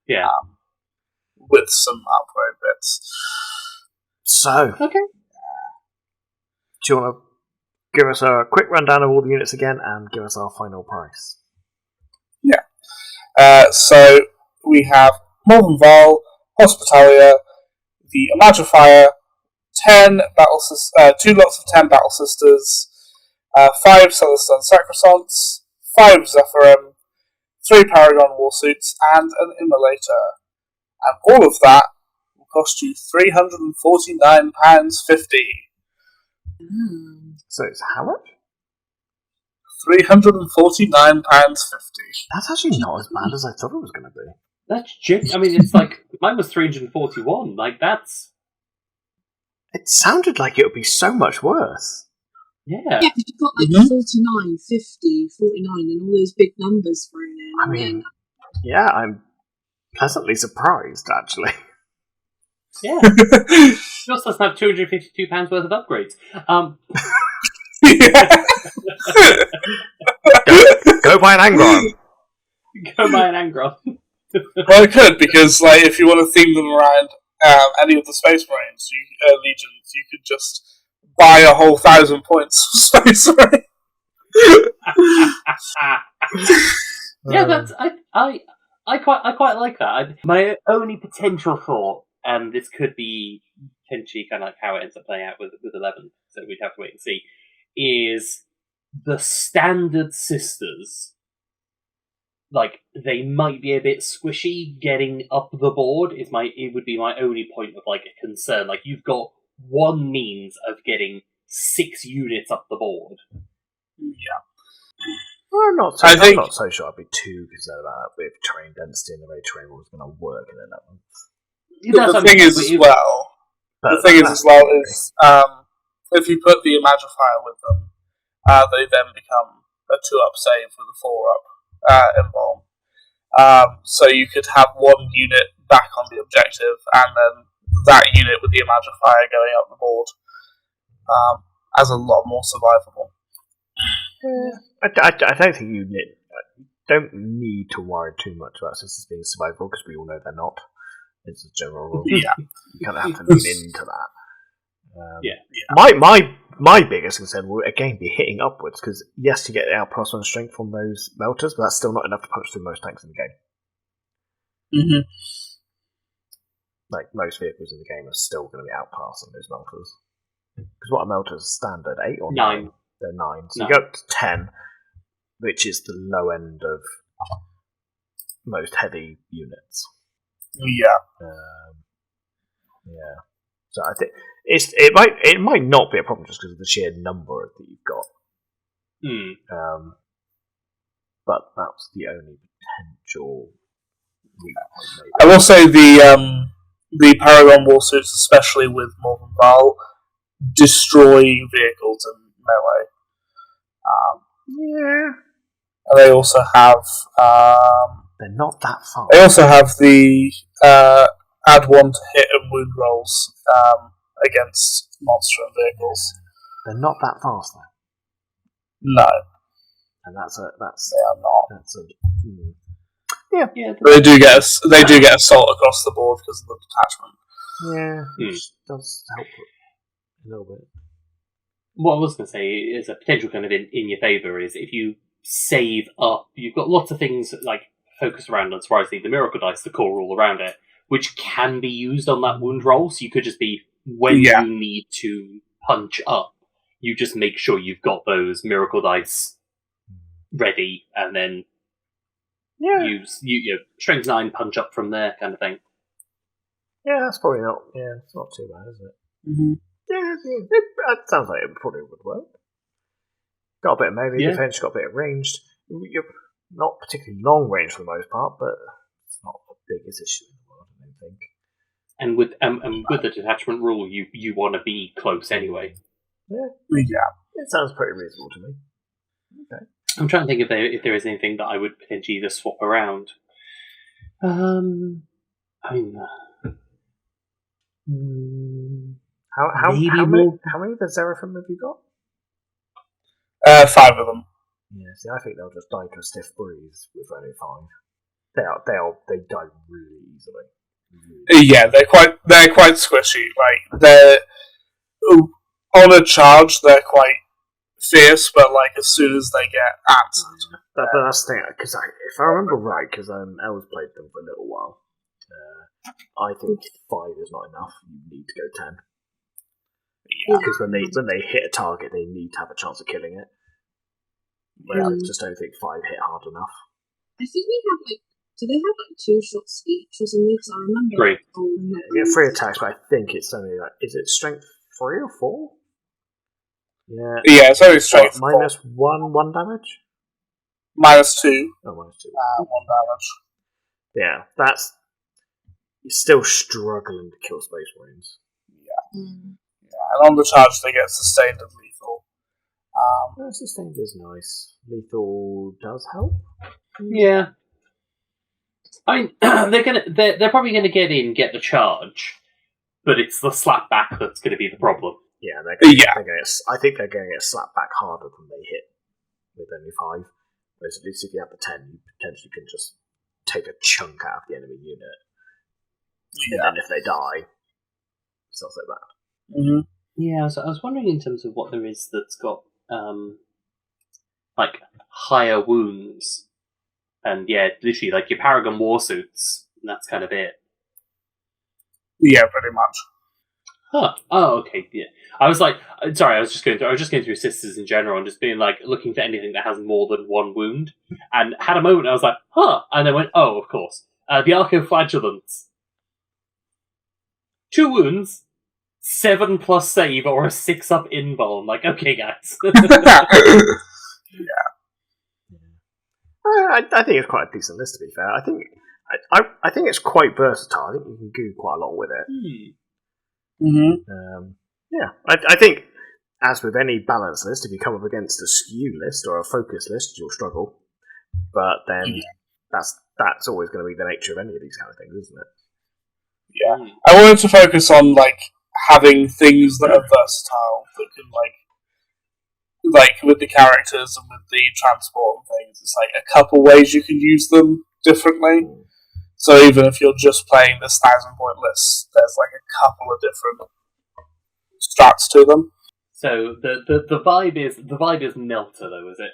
Yeah. With some upgrade bits. So, okay. Do you want to give us a quick rundown of all the units again and give us our final price? Yeah. So we have Morven Val, Hospitalia, the Imagifier, 2 lots of 10 Battle Sisters, 5 Celestin Sacrosants, 5 Zephyrim, 3 Paragon Warsuits, and an Immolator. And all of that will cost you £349.50. So it's how much? £349.50. That's actually not as bad as I thought it was going to be. That's I mean, it's like mine was 341. Like that's It sounded like it would be so much worse. yeah. Yeah, because you've got like 49, 50, 49, and all those big numbers thrown in. I mean, yeah, I'm pleasantly surprised, actually. Yeah. Yours doesn't have £252 worth of upgrades. Go buy an Angron. Go buy an Angron. Well, it could, because like if you want to theme them around any of the Space Marines, legions, you could just buy a whole 1,000 points of Space Marine. Yeah, that's I quite like that. My only potential thought, and this could be potentially kind of like how it ends up playing out with 11, so we'd have to wait and see, is the standard sisters. Like, they might be a bit squishy getting up the board. It would be my only point of like a concern. Like, you've got one means of getting 6 units up the board. Yeah. I'm not so sure I'd be too concerned about that with terrain density and the way terrain was going to work in 11. The thing is as well is if you put the Imagifier with them, they then become a 2-up save with a 4-up embalm. So you could have one unit back on the objective, and then that unit with the Imagifier going up the board as a lot more survivable. I don't think you don't need to worry too much about sisters being survivable, because we all know they're not. It's a general rule. Yeah. You kind of have to lean into that. Yeah. My biggest concern will again be hitting upwards, because yes, you get our +1 strength from those melters, but that's still not enough to punch through most tanks in the game. Mm-hmm. Like, most vehicles in the game are still going to be outpassing those melters. Because what are melters standard? 8 or 9? They're 9. So you go up to 10, which is the low end of most heavy units. Yeah. Yeah. So I think it might not be a problem just because of the sheer number that you've got. But that's the only potential weakness. I will say the Paragon war suits, especially with Morgan Val, destroy vehicles in melee. And they also have they're not that far. They also have the add 1 to hit and wound rolls against monster and vehicles. They're not that fast though. No. And that's they are not. That's Yeah. But they do get assault across the board because of the detachment. Yeah, which does help a little bit. What I was going to say is a potential kind of in your favour is if you save up, you've got lots of things like focused around, unsurprisingly, the miracle dice, the core rule around it, which can be used on that wound roll. So you could just be, when you need to punch up, you just make sure you've got those miracle dice ready, and then use strength 9 punch up from there, kind of thing. Yeah, that's probably not. Yeah, it's not too bad, is it? Mm-hmm. Yeah, it sounds like it probably would work. Got a bit of melee defense, got a bit of ranged. You're not particularly long range for the most part, but it's not the biggest issue in the world, I don't think. And with the detachment rule, you want to be close anyway. Yeah, it sounds pretty reasonable to me. Okay. I'm trying to think if there is anything that I would potentially just swap around. I mean, how many of the Seraphim have you got? 5 of them. Yeah, see, I think they'll just die to a stiff breeze with only 5. They die really easily. Yeah, they're quite squishy. Like, they're on a charge, they're quite fierce, but like as soon as they get answered. But that's the thing, because if I remember right, because El's played them for a little while, I think 5 is not enough. You need to go 10. Because when they hit a target, they need to have a chance of killing it. Whereas I just don't think 5 hit hard enough. I think they have do they have 2 shots each or something? Because I remember 3. Yeah, 3 attacks, but I think it's only is it strength 3 or 4? Yeah, it's only strength minus 1 damage. -2. Oh, -2. 1 damage. Yeah, that's you're still struggling to kill Space Marines. Mm. And on the charge, they get sustained and lethal. Sustained is nice. Lethal does help. Yeah. I mean, they're probably gonna get the charge, but it's the slap back that's gonna be the problem. Yeah, I think they're going to get slapped back harder than they hit with only 5. Whereas at least if you have the 10, you potentially can just take a chunk out of the enemy unit. Yeah. And then if they die, it's not so bad. Mm-hmm. Yeah, so I was wondering in terms of what there is that's got like higher wounds, and yeah, literally like your Paragon warsuits, and that's kind of it. Yeah, pretty much. Huh. Oh, okay. Yeah. I was like, sorry, I was just going through sisters in general and just being like looking for anything that has more than 1 wound, and had a moment. I was like, huh, and then went, oh, of course, the Arcoflagellants. 2 wounds, 7+ save, or a 6+ invuln. Like, okay, guys. I think it's quite a decent list, to be fair. I think it's quite versatile. I think you can do quite a lot with it. Yeah, I think, as with any balanced list, if you come up against a skew list or a focus list, you'll struggle. But then that's always going to be the nature of any of these kind of things, isn't it? Yeah, I wanted to focus on like having things that are versatile that can like with the characters and with the transport and things. It's like a couple ways you can use them differently. So even if you're just playing this 1,000-point list, there's like a couple of different strats to them. So the vibe is Melter, though, is it?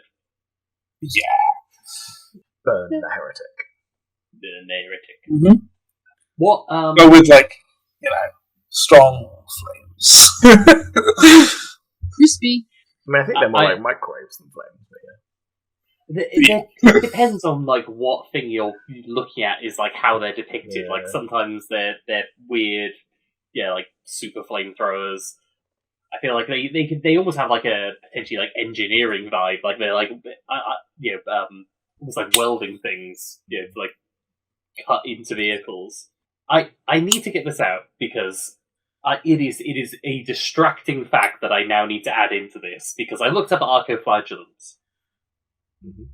Yeah. Burn the heretic. The heretic. Mm-hmm. What? But with like, strong flames. Crispy. I mean, I think they're more like microwaves than flames. But It depends on like what thing you're looking at is like how they're depicted. Yeah. Like sometimes they're weird, like super flamethrowers. I feel like they almost have like a potentially like engineering vibe. Like they're like almost like welding things. Like cut into vehicles. I need to get this out because it is a distracting fact that I now need to add into this because I looked up Arcoflagellants. Mm-hmm.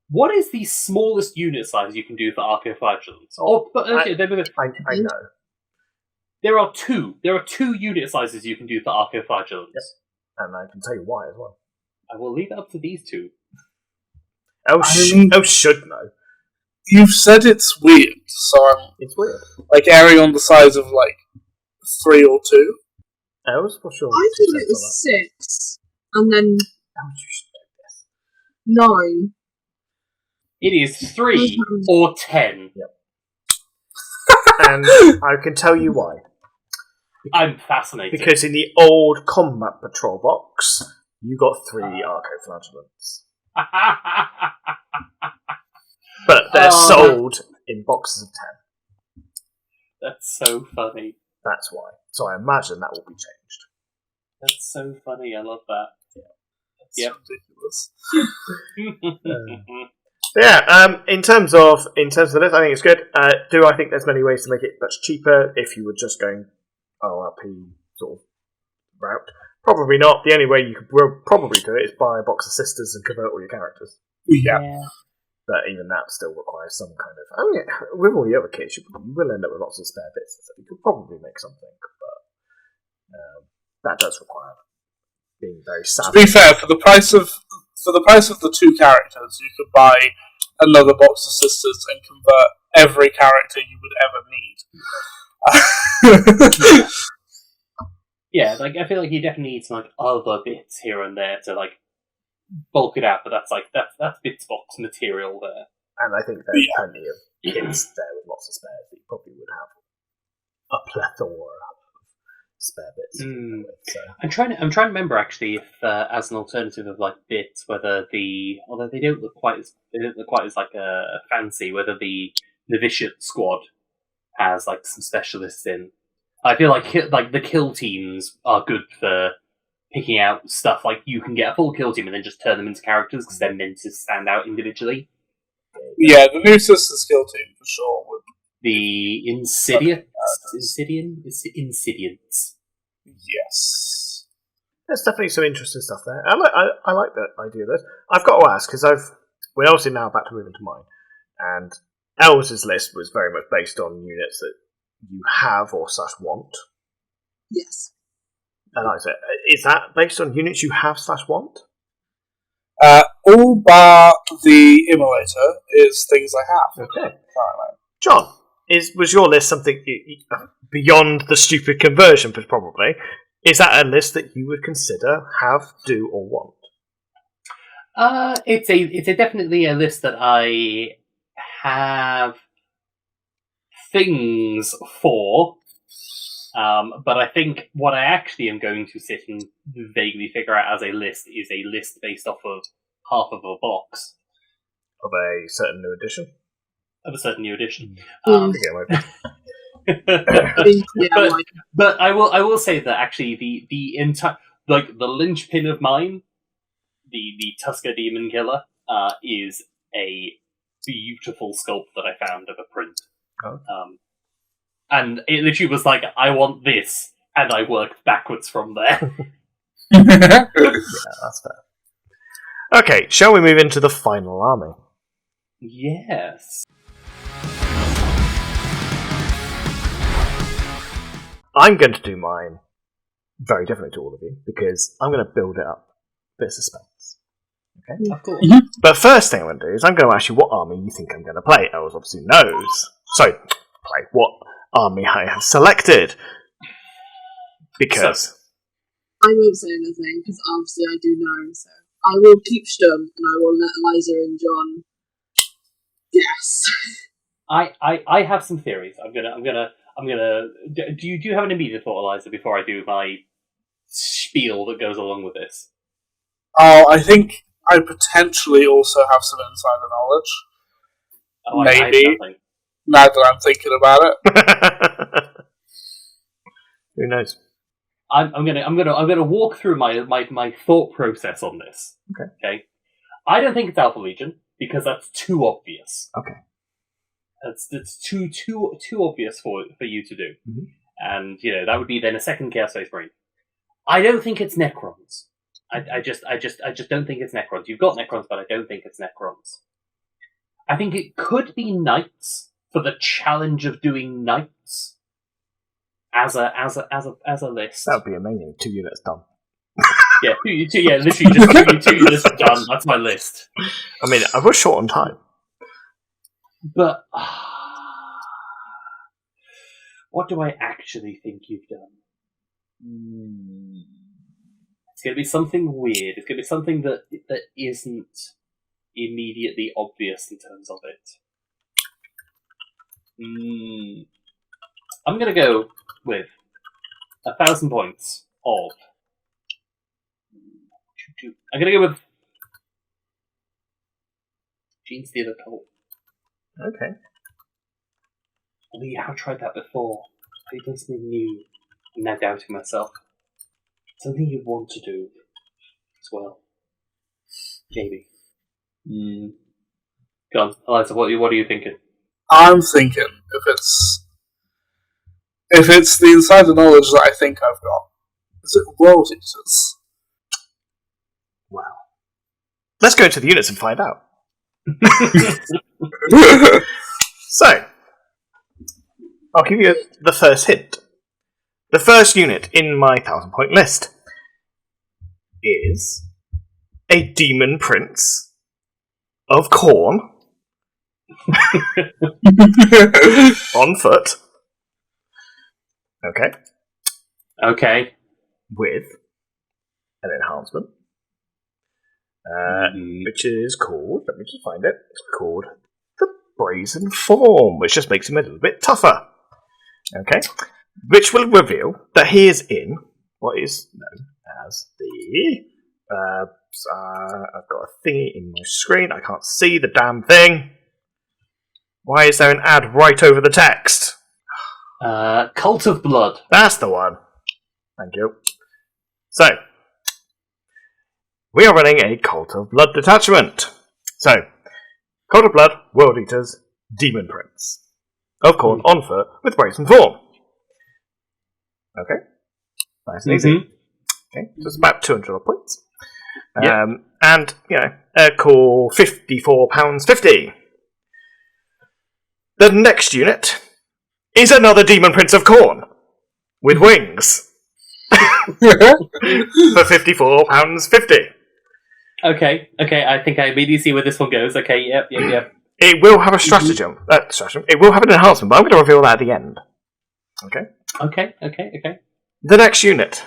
What is the smallest unit size you can do for Arcoflagellants? I know. There are 2. There are 2 unit sizes you can do for Arcoflagellants. Yep. And I can tell you why as well. I will leave it up to these 2. Should know. You've said it's weird, so It's weird. like erring on the size of like 3 or 2. Els, what's your? I thought it was 6, and then 9. It is 3 or 10. Yep. And I can tell you why. I'm fascinated. Because in the old combat patrol box, you got 3 Arcoflagellants. But they're sold in boxes of 10. That's so funny. That's why. So I imagine that will be changed. That's so funny. I love that. It's ridiculous. In terms of this, I think it's good. Do I think there's many ways to make it much cheaper if you were just going ORP sort of route? Probably not. The only way you could probably do it is buy a box of sisters and convert all your characters. Yeah. But even that still requires some kind of... I mean, with all the other kits, you will end up with lots of spare bits. So you could probably make something, but that does require being very savvy. To be fair, for the price of the 2 characters, you could buy another box of sisters and convert every character you would ever need. Yeah, like I feel like you definitely need some like other bits here and there to like bulk it out, but that's bits box material there. And I think there's plenty of kits there with lots of spares that you probably would have a plethora of spare bits. So. I'm trying to remember actually if as an alternative of like bits, whether although they don't look quite as like fancy, whether the Novitiate squad has like some specialists in. I feel like the kill teams are good for picking out stuff. Like you can get a full kill team and then just turn them into characters because they're meant to stand out individually. Yeah, the new sister skill team for sure. The Insidians. Yes. There's definitely some interesting stuff there. I like that idea of this. I've got to ask, because we're obviously now about to move into mine, and Elves' list was very much based on units that you have or / want. Yes. And like I said, is that based on units you have / want? All bar the Immolator is things I have. Okay. Right. John, was your list something beyond the stupid conversion, probably? Is that a list that you would consider, have, do, or want? It's definitely a list that I have things for, but I think what I actually am going to sit and vaguely figure out as a list is a list based off of half of a box. Of a certain new edition? Of a certain new edition. But I will say that actually the entire, like, the linchpin of mine, the Tusker Demon Killer, is a beautiful sculpt that I found of a print. Oh. And it literally was like, I want this, and I worked backwards from there. Yeah, that's fair. Okay, shall we move into the final army? Yes. I'm going to do mine very differently to all of you, because I'm going to build it up. Bit of suspense. Okay? Of course. Mm-hmm. But first thing I'm going to do is I'm going to ask you what army you think I'm going to play. Els obviously knows. So, play what army I have selected. Because... I won't say anything, because obviously I do know, so I will keep stum, and I will let Eliza and John guess. I have some theories. I'm gonna. Do you have an immediate thought, Eliza, before I do my spiel that goes along with this? Oh, I think I potentially also have some insider knowledge. Oh, Maybe. I have nothing. Now that I'm thinking about it. Who knows? I'm gonna walk through my thought process on this. Okay. I don't think it's Alpha Legion because that's too obvious. Okay. That's too obvious for you to do, and that would be then a second Chaos Space Marine. I don't think it's Necrons. I just don't think it's Necrons. You've got Necrons, but I don't think it's Necrons. I think it could be Knights for the challenge of doing Knights as a list. That would be amazing. 2 units done. Yeah, literally just 2 units done. That's my list. I mean, I was short on time. But what do I actually think you've done? It's going to be something weird. It's going to be something that isn't immediately obvious in terms of it. I'm going to go with 1,000 points of... I'm going to go with Gene Stealer Cult. Okay. I have tried that before. I've done something new. I'm now doubting myself. Something you want to do as well. Maybe. Go on, Eliza, what are you thinking? I'm thinking if it's the insider knowledge that I think I've got, is it World Eaters? Wow. Let's go into the units and find out. So, I'll give you the first hint. The first unit in my 1,000-point list is a Demon Prince of Khorne on foot. Okay. Okay. With an enhancement, which is called, let me just find it, it's called the Brazen Form, which just makes him a little bit tougher. Okay. Which will reveal that he is in what is known as the... I've got a thingy in my screen, I can't see the damn thing. Why is there an ad right over the text? Cult of Blood. That's the one. Thank you. So, we are running a Cult of Blood detachment. So, Cold of Blood, World Eaters, Demon Prince. Of Khorne, on foot, with brace and form. Okay. Nice and easy. Okay, so it's about 200 points. And, a cool £54.50. The next unit is another Demon Prince of Khorne, with wings. For £54.50. Okay, I think I immediately see where this one goes. Okay, yep. It will have a stratagem. It will have an enhancement, but I'm going to reveal that at the end. Okay? Okay. The next unit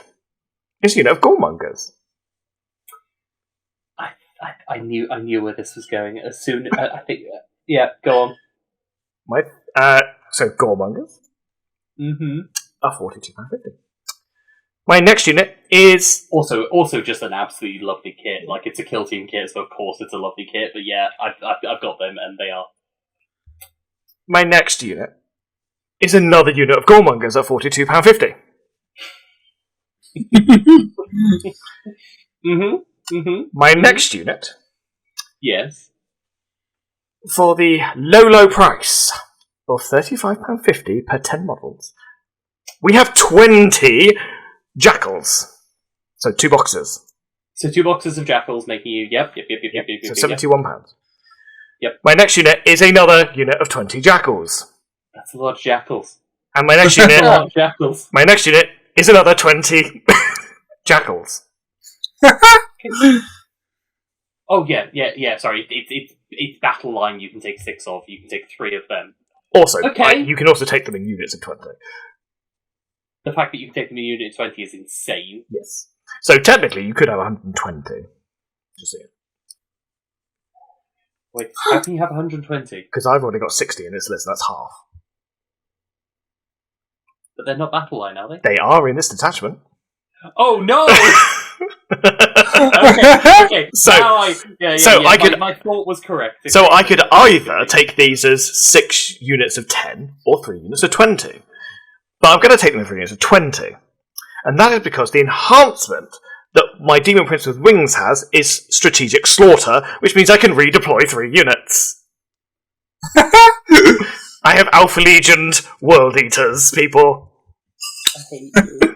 is a unit of Goremongers. I knew where this was going. As soon I think, go on. So Goremongers are £42.50. My next unit is also just an absolutely lovely kit. Like, it's a kill team kit, so of course it's a lovely kit. But yeah, I've got them, and they are. My next unit is another unit of Goremongers at £42.50. My next unit, yes, for the low price of £35.50 per 10 models, we have 20 Jackals. So 2 boxes. So 2 boxes of Jackals making you, yep. So £71. Yep. My next unit is another unit of 20 Jackals. That's a lot of Jackals. And my next unit, Jackals. My next unit is another 20 Jackals. Oh yeah. Sorry, it's battle line. You can take 6 of. You can take 3 of them. Also, okay. You can also take them in units of 20. The fact that you can take them in unit 20 is insane. Yes. So technically, you could have 120. Just saying. Wait, how can you have 120? Because I've already got 60 in this list. That's half. But they're not battle line, are they? They are in this detachment. Oh no! okay. My thought was correct. Okay. So I could either take these as 6 units of 10 or 3 units of 20. But I'm going to take them in 3 units of 20. And that is because the enhancement that my Demon Prince with Wings has is Strategic Slaughter, which means I can redeploy 3 units. I have Alpha Legioned World Eaters, people. I hate you.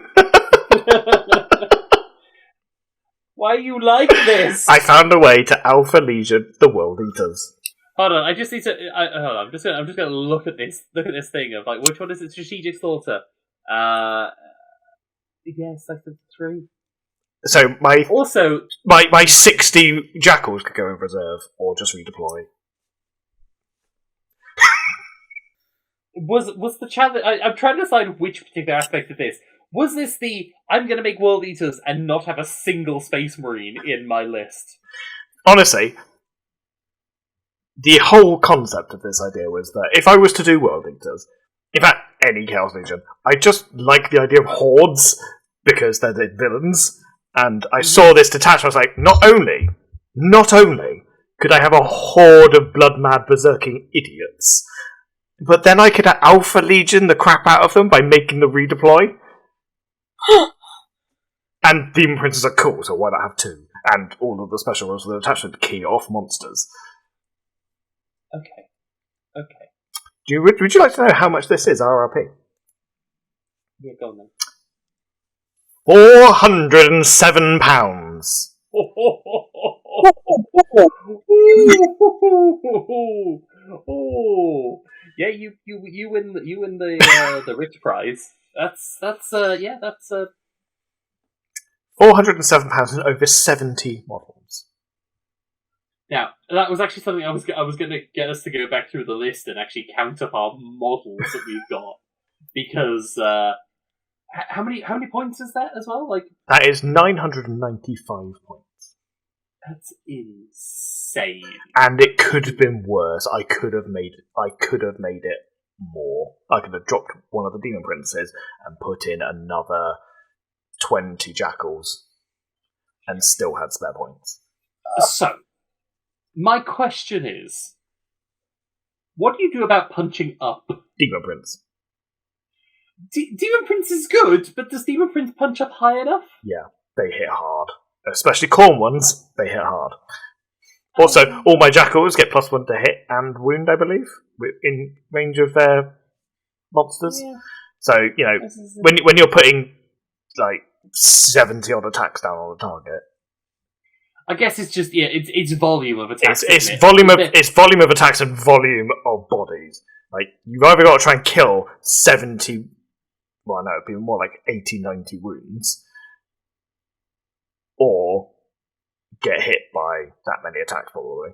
Why are you like this? I found a way to Alpha Legion the World Eaters. Hold on, I just need to. Hold on, I'm just gonna look at this thing of like which one is it? Strategic Slaughter. Yes, that's the 3. So my 60 Jackals could go in reserve or just redeploy. Was the challenge? I'm trying to decide which particular aspect of this. Was this the I'm going to make World Eaters and not have a single Space Marine in my list? Honestly, the whole concept of this idea was that if I was to do World Eaters, in fact, any Chaos Legion, I just like the idea of hordes because they're the villains. And I saw this detachment, I was like, not only could I have a horde of blood-mad berserking idiots, but then I could Alpha Legion the crap out of them by making them redeploy. And Demon Princes are cool, so why not have 2? And all of the special rules of the attachment key off monsters. Okay. Would you like to know how much this is, RRP? Yeah, go on then. £407. Oh, yeah, you win the rich prize. That's £407 and over 70 models. Now, that was actually something I was going to get us to go back through the list and actually count up our models that we've got, because how many points is that as well? Like, that is 995 points. That's insane. And it could have been worse. I could have made it more. I could have dropped one of the Demon Princes and put in another 20 Jackals and still had spare points. So, my question is, what do you do about punching up? Demon Prince. Demon Prince is good, but does Demon Prince punch up high enough? Yeah, they hit hard. Especially Khorne ones, they hit hard. Also, all my jackals get +1 to hit and wound, I believe, in range of their monsters. Yeah. So, you know, when you're putting like 70 odd attacks down on a target, I guess it's just it's volume of attacks. It's volume of attacks and volume of bodies. Like you've either got to try and kill 70. Well, no, it'd be more like 80, 90 wounds, or get hit by that many attacks, probably.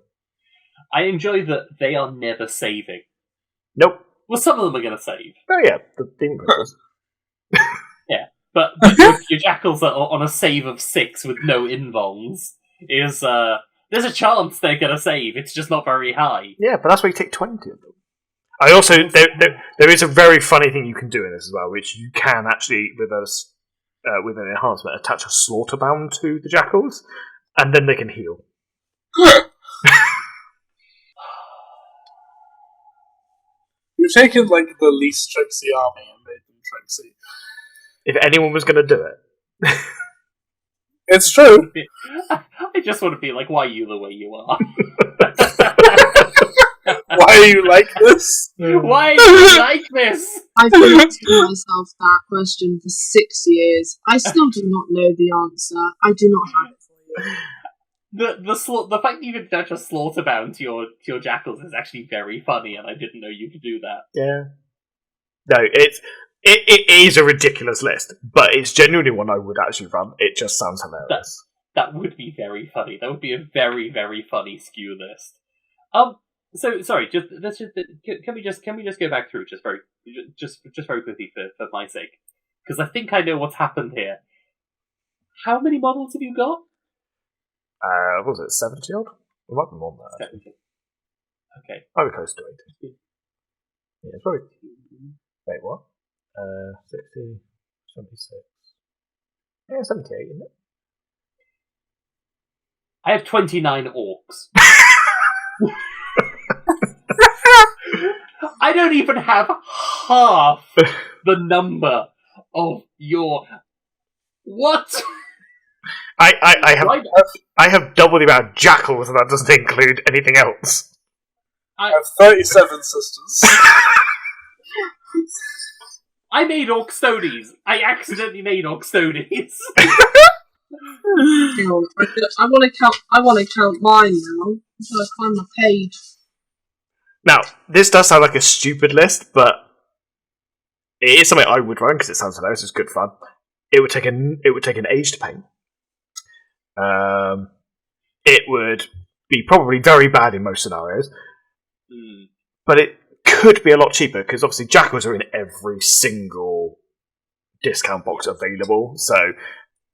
I enjoy that they are never saving. Nope. Well, some of them are going to save. Oh yeah, the demon princes. Yeah, but your jackals are on a save of 6 with no invulns. There's a chance they're going to save. It's just not very high. Yeah, but that's why you take 20 of them. I also there is a very funny thing you can do in this as well, which you can actually with an enhancement attach a slaughterbound to the jackals, and then they can heal. You've taken like the least tricksy army and made them tricksy. If anyone was going to do it. It's true. I just want to be like, why are you the way you are? Why are you like this? Why are you like this? I've been asking myself that question for 6 years. I still do not know the answer. I do not have it for you. The fact that you can attach a slaughterbound to your jackals is actually very funny, and I didn't know you could do that. Yeah. No, it is a ridiculous list, but it's genuinely one I would actually run. It just sounds hilarious. That would be very funny. That would be a very, very funny skew list. So sorry, can we just go back through just very quickly for my sake, because I think I know what's happened here. How many models have you got? What was it 70 odd? It might be more than that. 70. Okay. I was close to 80. Yeah, it's probably. Wait, what? 60, 76. Yeah, 78, isn't it? I have 29 orcs. I don't even have half the number of your... What? I have double the amount of jackals, and that doesn't include anything else. I have 37 sisters. I made orc stonies. I accidentally made orc stonies. Hang on, I want to count mine now. I'm trying to find my page. Now, this does sound like a stupid list, but it is something I would run because it sounds hilarious. It's good fun. It would take an age to paint. It would be probably very bad in most scenarios, but it could be a lot cheaper because obviously jackals are in every single discount box available. So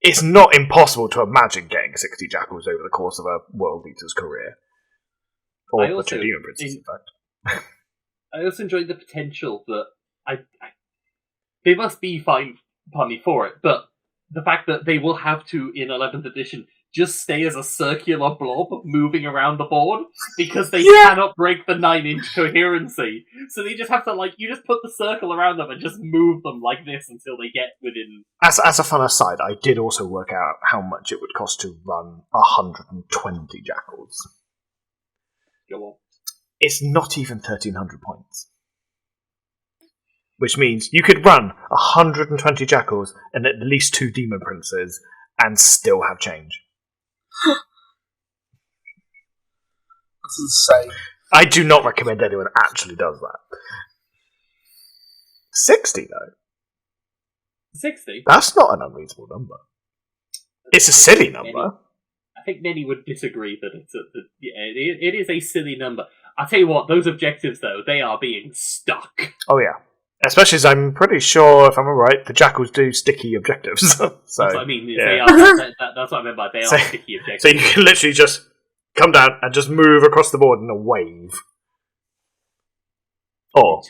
it's not impossible to imagine getting 60 jackals over the course of a World Eater's career, or the two demon princes, in fact. I also enjoy the potential that they must be fine for it, but the fact that they will have to, in 11th edition, just stay as a circular blob moving around the board because they cannot break the 9-inch coherency. So they just have to, you just put the circle around them and just move them like this until they get within... As a fun aside, I did also work out how much it would cost to run 120 jackals. Go on. It's not even 1,300 points. Which means you could run 120 jackals and at least 2 demon princes and still have change. That's insane. I do not recommend anyone actually does that. 60 though. 60? That's not an unreasonable number. It's a silly number. I think many would disagree that it is a silly number. I'll tell you what, those objectives though, they are being stuck. Oh yeah. Especially as I'm pretty sure, if I'm right, the jackals do sticky objectives. So, that's what I mean. Yeah. That's what I meant by they are sticky objectives. So you can literally just come down and just move across the board in a wave. Or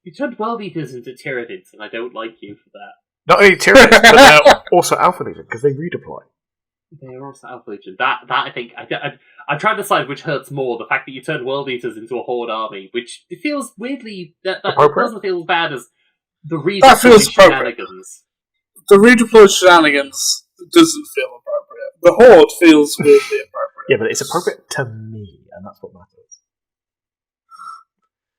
you turned World Eaters into Tyranids, and I don't like you for that. not only Tyranids, but they're also Alpha Legion because they redeploy. They are also Alpha Legion. That I think I'm trying to decide which hurts more: the fact that you turned World Eaters into a Horde army, which it feels weirdly that doesn't feel as bad as the redeployed shenanigans. The redeployed shenanigans doesn't feel appropriate. The Horde feels weirdly appropriate. Yeah, but it's appropriate to me, and that's what matters.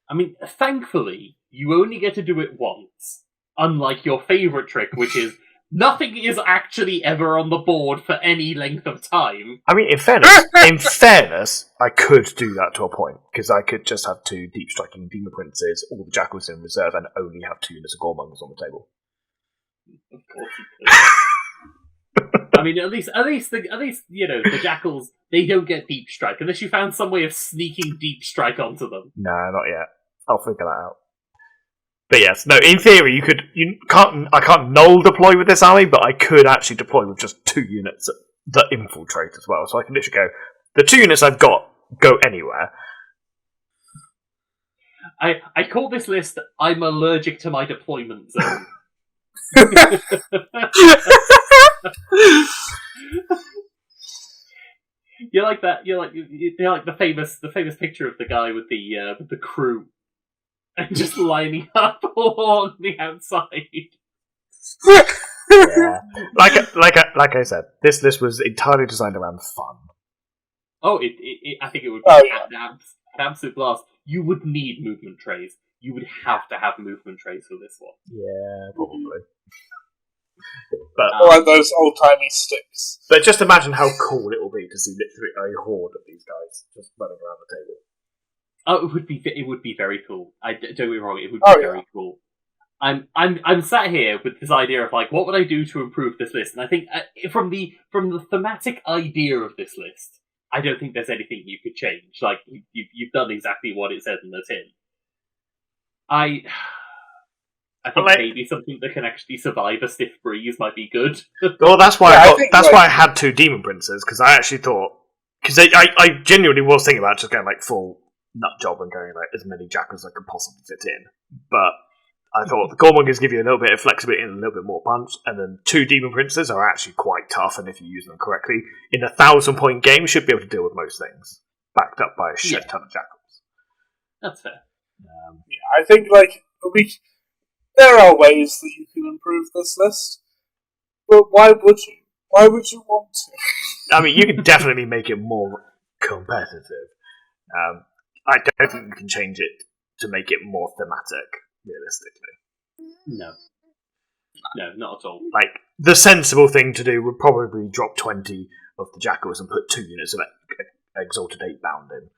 I mean, thankfully, you only get to do it once. Unlike your favourite trick, which is nothing is actually ever on the board for any length of time. I mean, in fairness, I could do that to a point, because I could just have 2 deep striking demon princes, all the jackals in reserve, and only have 2 units of goremongers on the table. Of course you could. I mean, at least, the jackals, they don't get deep strike unless you found some way of sneaking deep strike onto them. No, not yet. I'll figure that out. But yes, no. In theory, I can't null deploy with this army, but I could actually deploy with just 2 units that infiltrate as well. So I can literally go. The 2 units I've got go anywhere. I call this list "I'm allergic to my deployment zone." You're like that. You're like the famous picture of the guy with the crew, and just lining up on the outside. Yeah. Like I said, this list was entirely designed around fun. Oh, I think it would be an absolute blast. You would need movement trays. You would have to have movement trays for this one. Yeah, probably. But like those old-timey sticks. But just imagine how cool it will be to see literally a horde of these guys just running around the table. Oh, it would be very cool. Don't get me wrong, it would be very cool. I'm sat here with this idea of like, what would I do to improve this list? And I think from the thematic idea of this list, I don't think there's anything you could change. Like you've done exactly what it says in the tin. I think maybe something that can actually survive a stiff breeze might be good. Well, that's why I had 2 demon princes, because I actually thought, because I genuinely was thinking about just going like full nut job and going like as many jackals as I could possibly fit in, but I thought the goremongers give you a little bit of flexibility and a little bit more punch, and then 2 demon princes are actually quite tough, and if you use them correctly, in a 1,000-point game, you should be able to deal with most things, backed up by a shit ton of jackals. That's fair. I think there are ways that you can improve this list, but why would you? Why would you want to? I mean, you can definitely make it more competitive. I don't think you can change it to make it more thematic, realistically. No, not at all. Like, the sensible thing to do would probably drop 20 of the jackals and put 2 units of Exalted 8 bound in.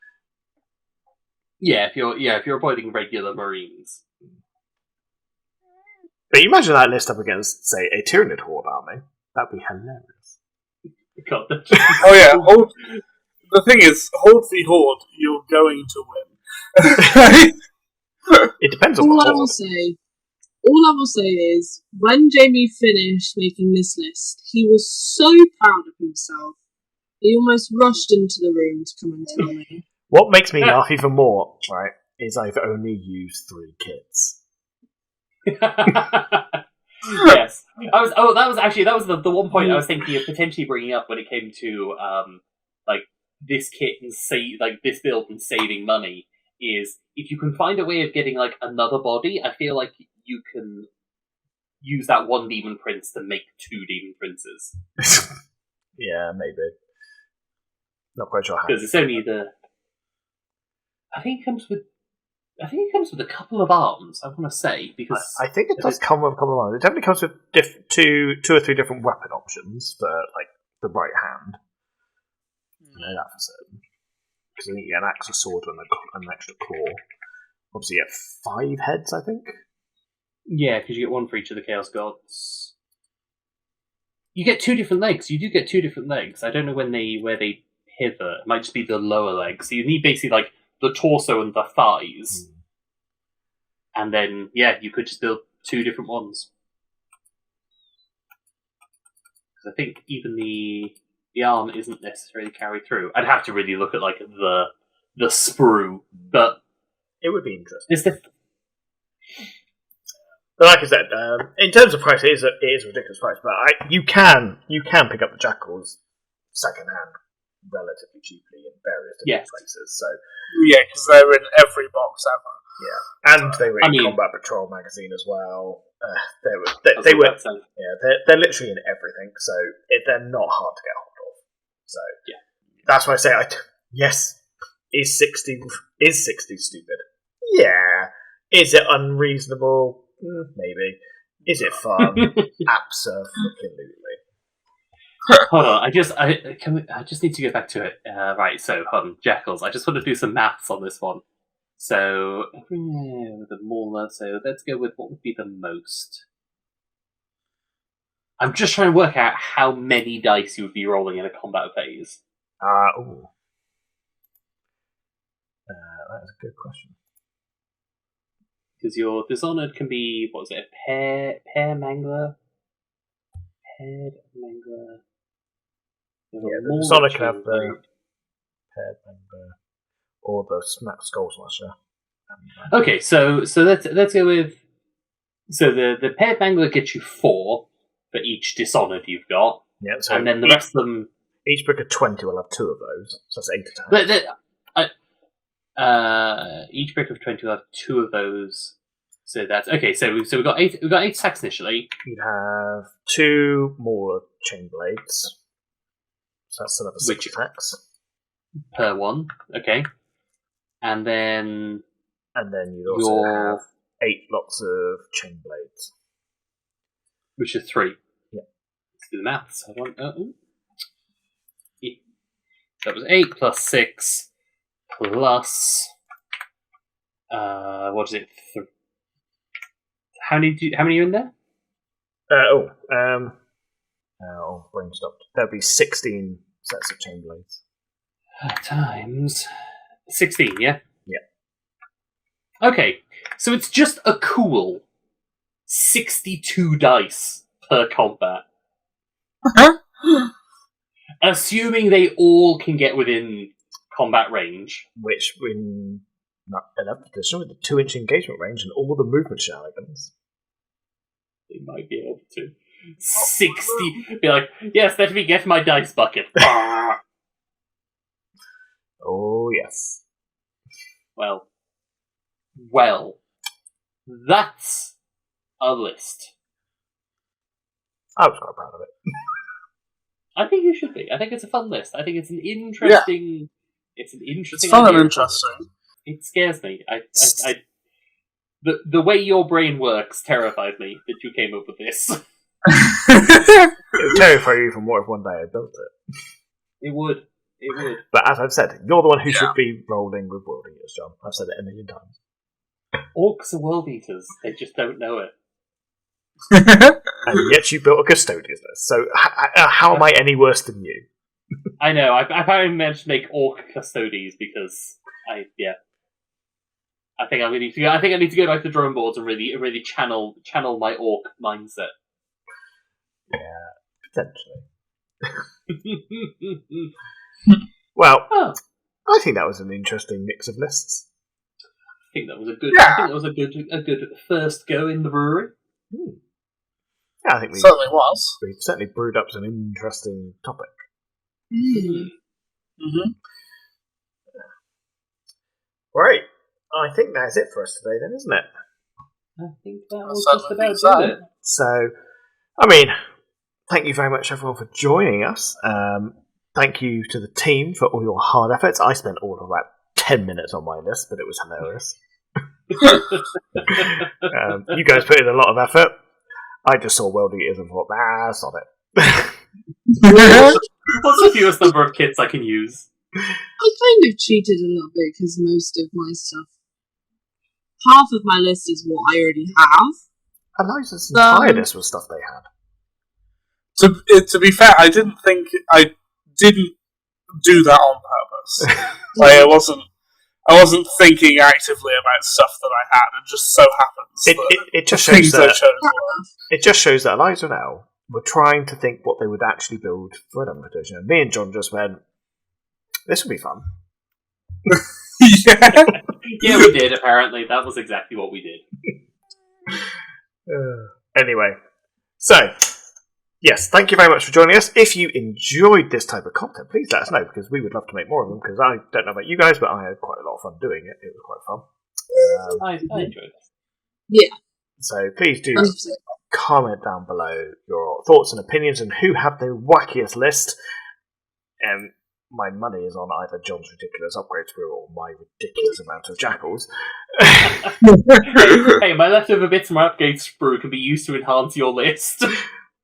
Yeah, if you're avoiding regular Marines. But you imagine that list up against, say, a Tyranid Horde army. That'd be hilarious. God, oh yeah, the thing is, Horde v Horde, you're going to win. It depends on all what I will say is, when Jamie finished making this list, he was so proud of himself. He almost rushed into the room to come and tell me. What makes me laugh even more, right, is I've only used 3 kits. Yes, that was the one point I was thinking of potentially bringing up when it came to this kit and this build and saving money. Is if you can find a way of getting like another body, I feel like you can use that 1 demon prince to make 2 demon princes. Yeah, maybe. Not quite sure how. Because it's only I think it comes with a couple of arms, I want to say, because I think it does come with a couple of arms. It definitely comes with two or three different weapon options for like the right hand. I know that for certain. Because I think you get an axe, a sword, and an extra claw. Obviously, you get 5 heads, I think. Yeah, because you get 1 for each of the Chaos Gods. You get 2 different legs. You do get 2 different legs. I don't know where they pivot. It might just be the lower legs. So you need basically like the torso and the thighs. And then, you could just build 2 different ones. Because I think even the arm isn't necessarily carried through. I'd have to really look at like the sprue, but it would be interesting. But like I said, in terms of price, it is a ridiculous price. But you can pick up the jackals second hand relatively cheaply in various different places. So because they're in every box ever. Yeah, and they were in Combat Patrol magazine as well. They're literally in everything. So they're not hard to get hold of. So That's why I say, yes, is 60 stupid? Yeah. Is it unreasonable? Maybe. Is it fun? Absolutely. Hold on, I just need to go back to it. Right, so Jackals. I just want to do some maths on this one. So the more, so let's go with what would be the most. I'm just trying to work out how many dice you would be rolling in a combat phase. That is a good question. Because your Dishonored can be, what was it, a pair mangler? Paired mangler. Yeah, the Dishonored can have the paired mangler or the skull smasher. Okay, so let's go with. So the paired mangler gets you 4 for each Dishonored you've got. Yeah, so and then the rest of them. Each brick of 20 will have 2 of those, so that's 8 attacks. Each brick of 20 will have 2 of those. So that's okay. So we've got 8. We've got 8 attacks initially. You'd have 2 more chain blades. So that's another 6 attacks per one. Okay, and then you'd also have 8 lots of chain blades, which are 3. Yeah. Let's do the maths. That was 8 plus 6 plus what is it? How many are in there? Brain stopped. That'd be 16 sets of chain blades. Times 16, yeah? Yeah. Okay, so it's just a cool 62 dice per combat. Assuming they all can get within combat range. Which, in 11th edition, with the 2-inch engagement range and all the movement shenanigans, they might be able to. 60. Be like, yes, let me get my dice bucket. Oh, yes. Well, that's a list. I was quite proud of it. I think you should be. I think it's a fun list. I think it's an interesting. Yeah. It's an interesting. It's fun idea. and interesting. It scares me. The way your brain works terrified me that you came up with this. It would terrify you even more if one day I built it. It would. But as I've said, you're the one who should be rolling with world eaters, John. I've said it a million times. Orcs are world eaters. They just don't know it. And yet you built a custodian list. So how am I any worse than you? I know. I finally managed to make orc custodies because I think I need to go back to drawing boards and really channel my orc mindset. Yeah, potentially. Well, I think that was an interesting mix of lists. I think that was a good. Yeah. I think that was a good first go in the brewery. Yeah, I think certainly was. We certainly brewed up some interesting topic. Right. I think that's it for us today, then, isn't it? I think that was just about it. So, I mean, thank you very much, everyone, for joining us. Thank you to the team for all your hard efforts. I spent all of about 10 minutes on my list, but it was hilarious. You guys put in a lot of effort. I just saw World Eaters and thought, that's not it. What's the fewest number of kits I can use? I kind of cheated a little bit because most of my stuff, half of my list is what I already have. Eliza's entire list was stuff they had. To be fair, I didn't do that on purpose. Like I wasn't thinking actively about stuff that I had. It just so happens it just shows that it just shows that Eliza and Elle were trying to think what they would actually build for an edition. And me and John just went, "This would be fun." Yeah, we did. Apparently, that was exactly what we did. Anyway, so. Yes, thank you very much for joining us. If you enjoyed this type of content, please let us know, because we would love to make more of them, because I don't know about you guys, but I had quite a lot of fun doing it. It was quite fun. I enjoyed it. Yeah. So please do comment down below your thoughts and opinions and who had the wackiest list. my money is on either John's ridiculous upgrade sprue or my ridiculous amount of jackals. Hey, my leftover bits from my upgrade sprue can be used to enhance your list.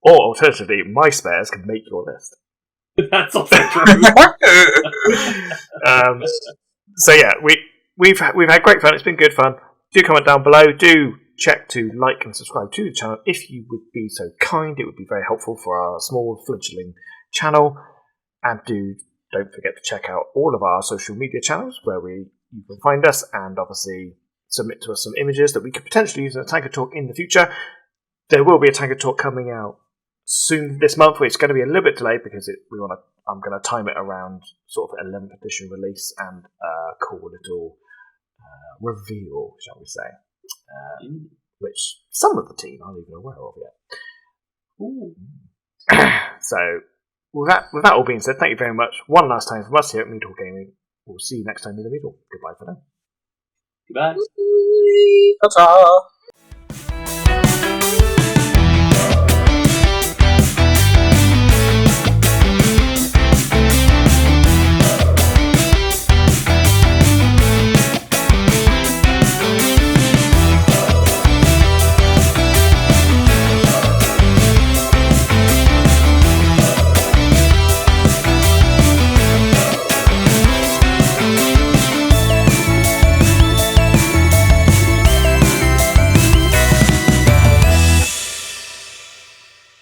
Or alternatively, my spares can make your list. That's also true. So yeah, we've had great fun. It's been good fun. Do comment down below. Do check to like and subscribe to the channel if you would be so kind. It would be very helpful for our small fledgling channel. And don't forget to check out all of our social media channels where you can find us, and obviously submit to us some images that we could potentially use in a Tanker Talk in the future. There will be a Tanker Talk coming out soon this month, which is going to be a little bit delayed because I'm going to time it around sort of 11th edition release and cool little reveal, shall we say, which some of the team aren't even aware of yet. So, with that all being said, thank you very much one last time from us here at Mead Hall Gaming. We'll see you next time in the Mead Hall. Goodbye for now. Goodbye. Ta-ta!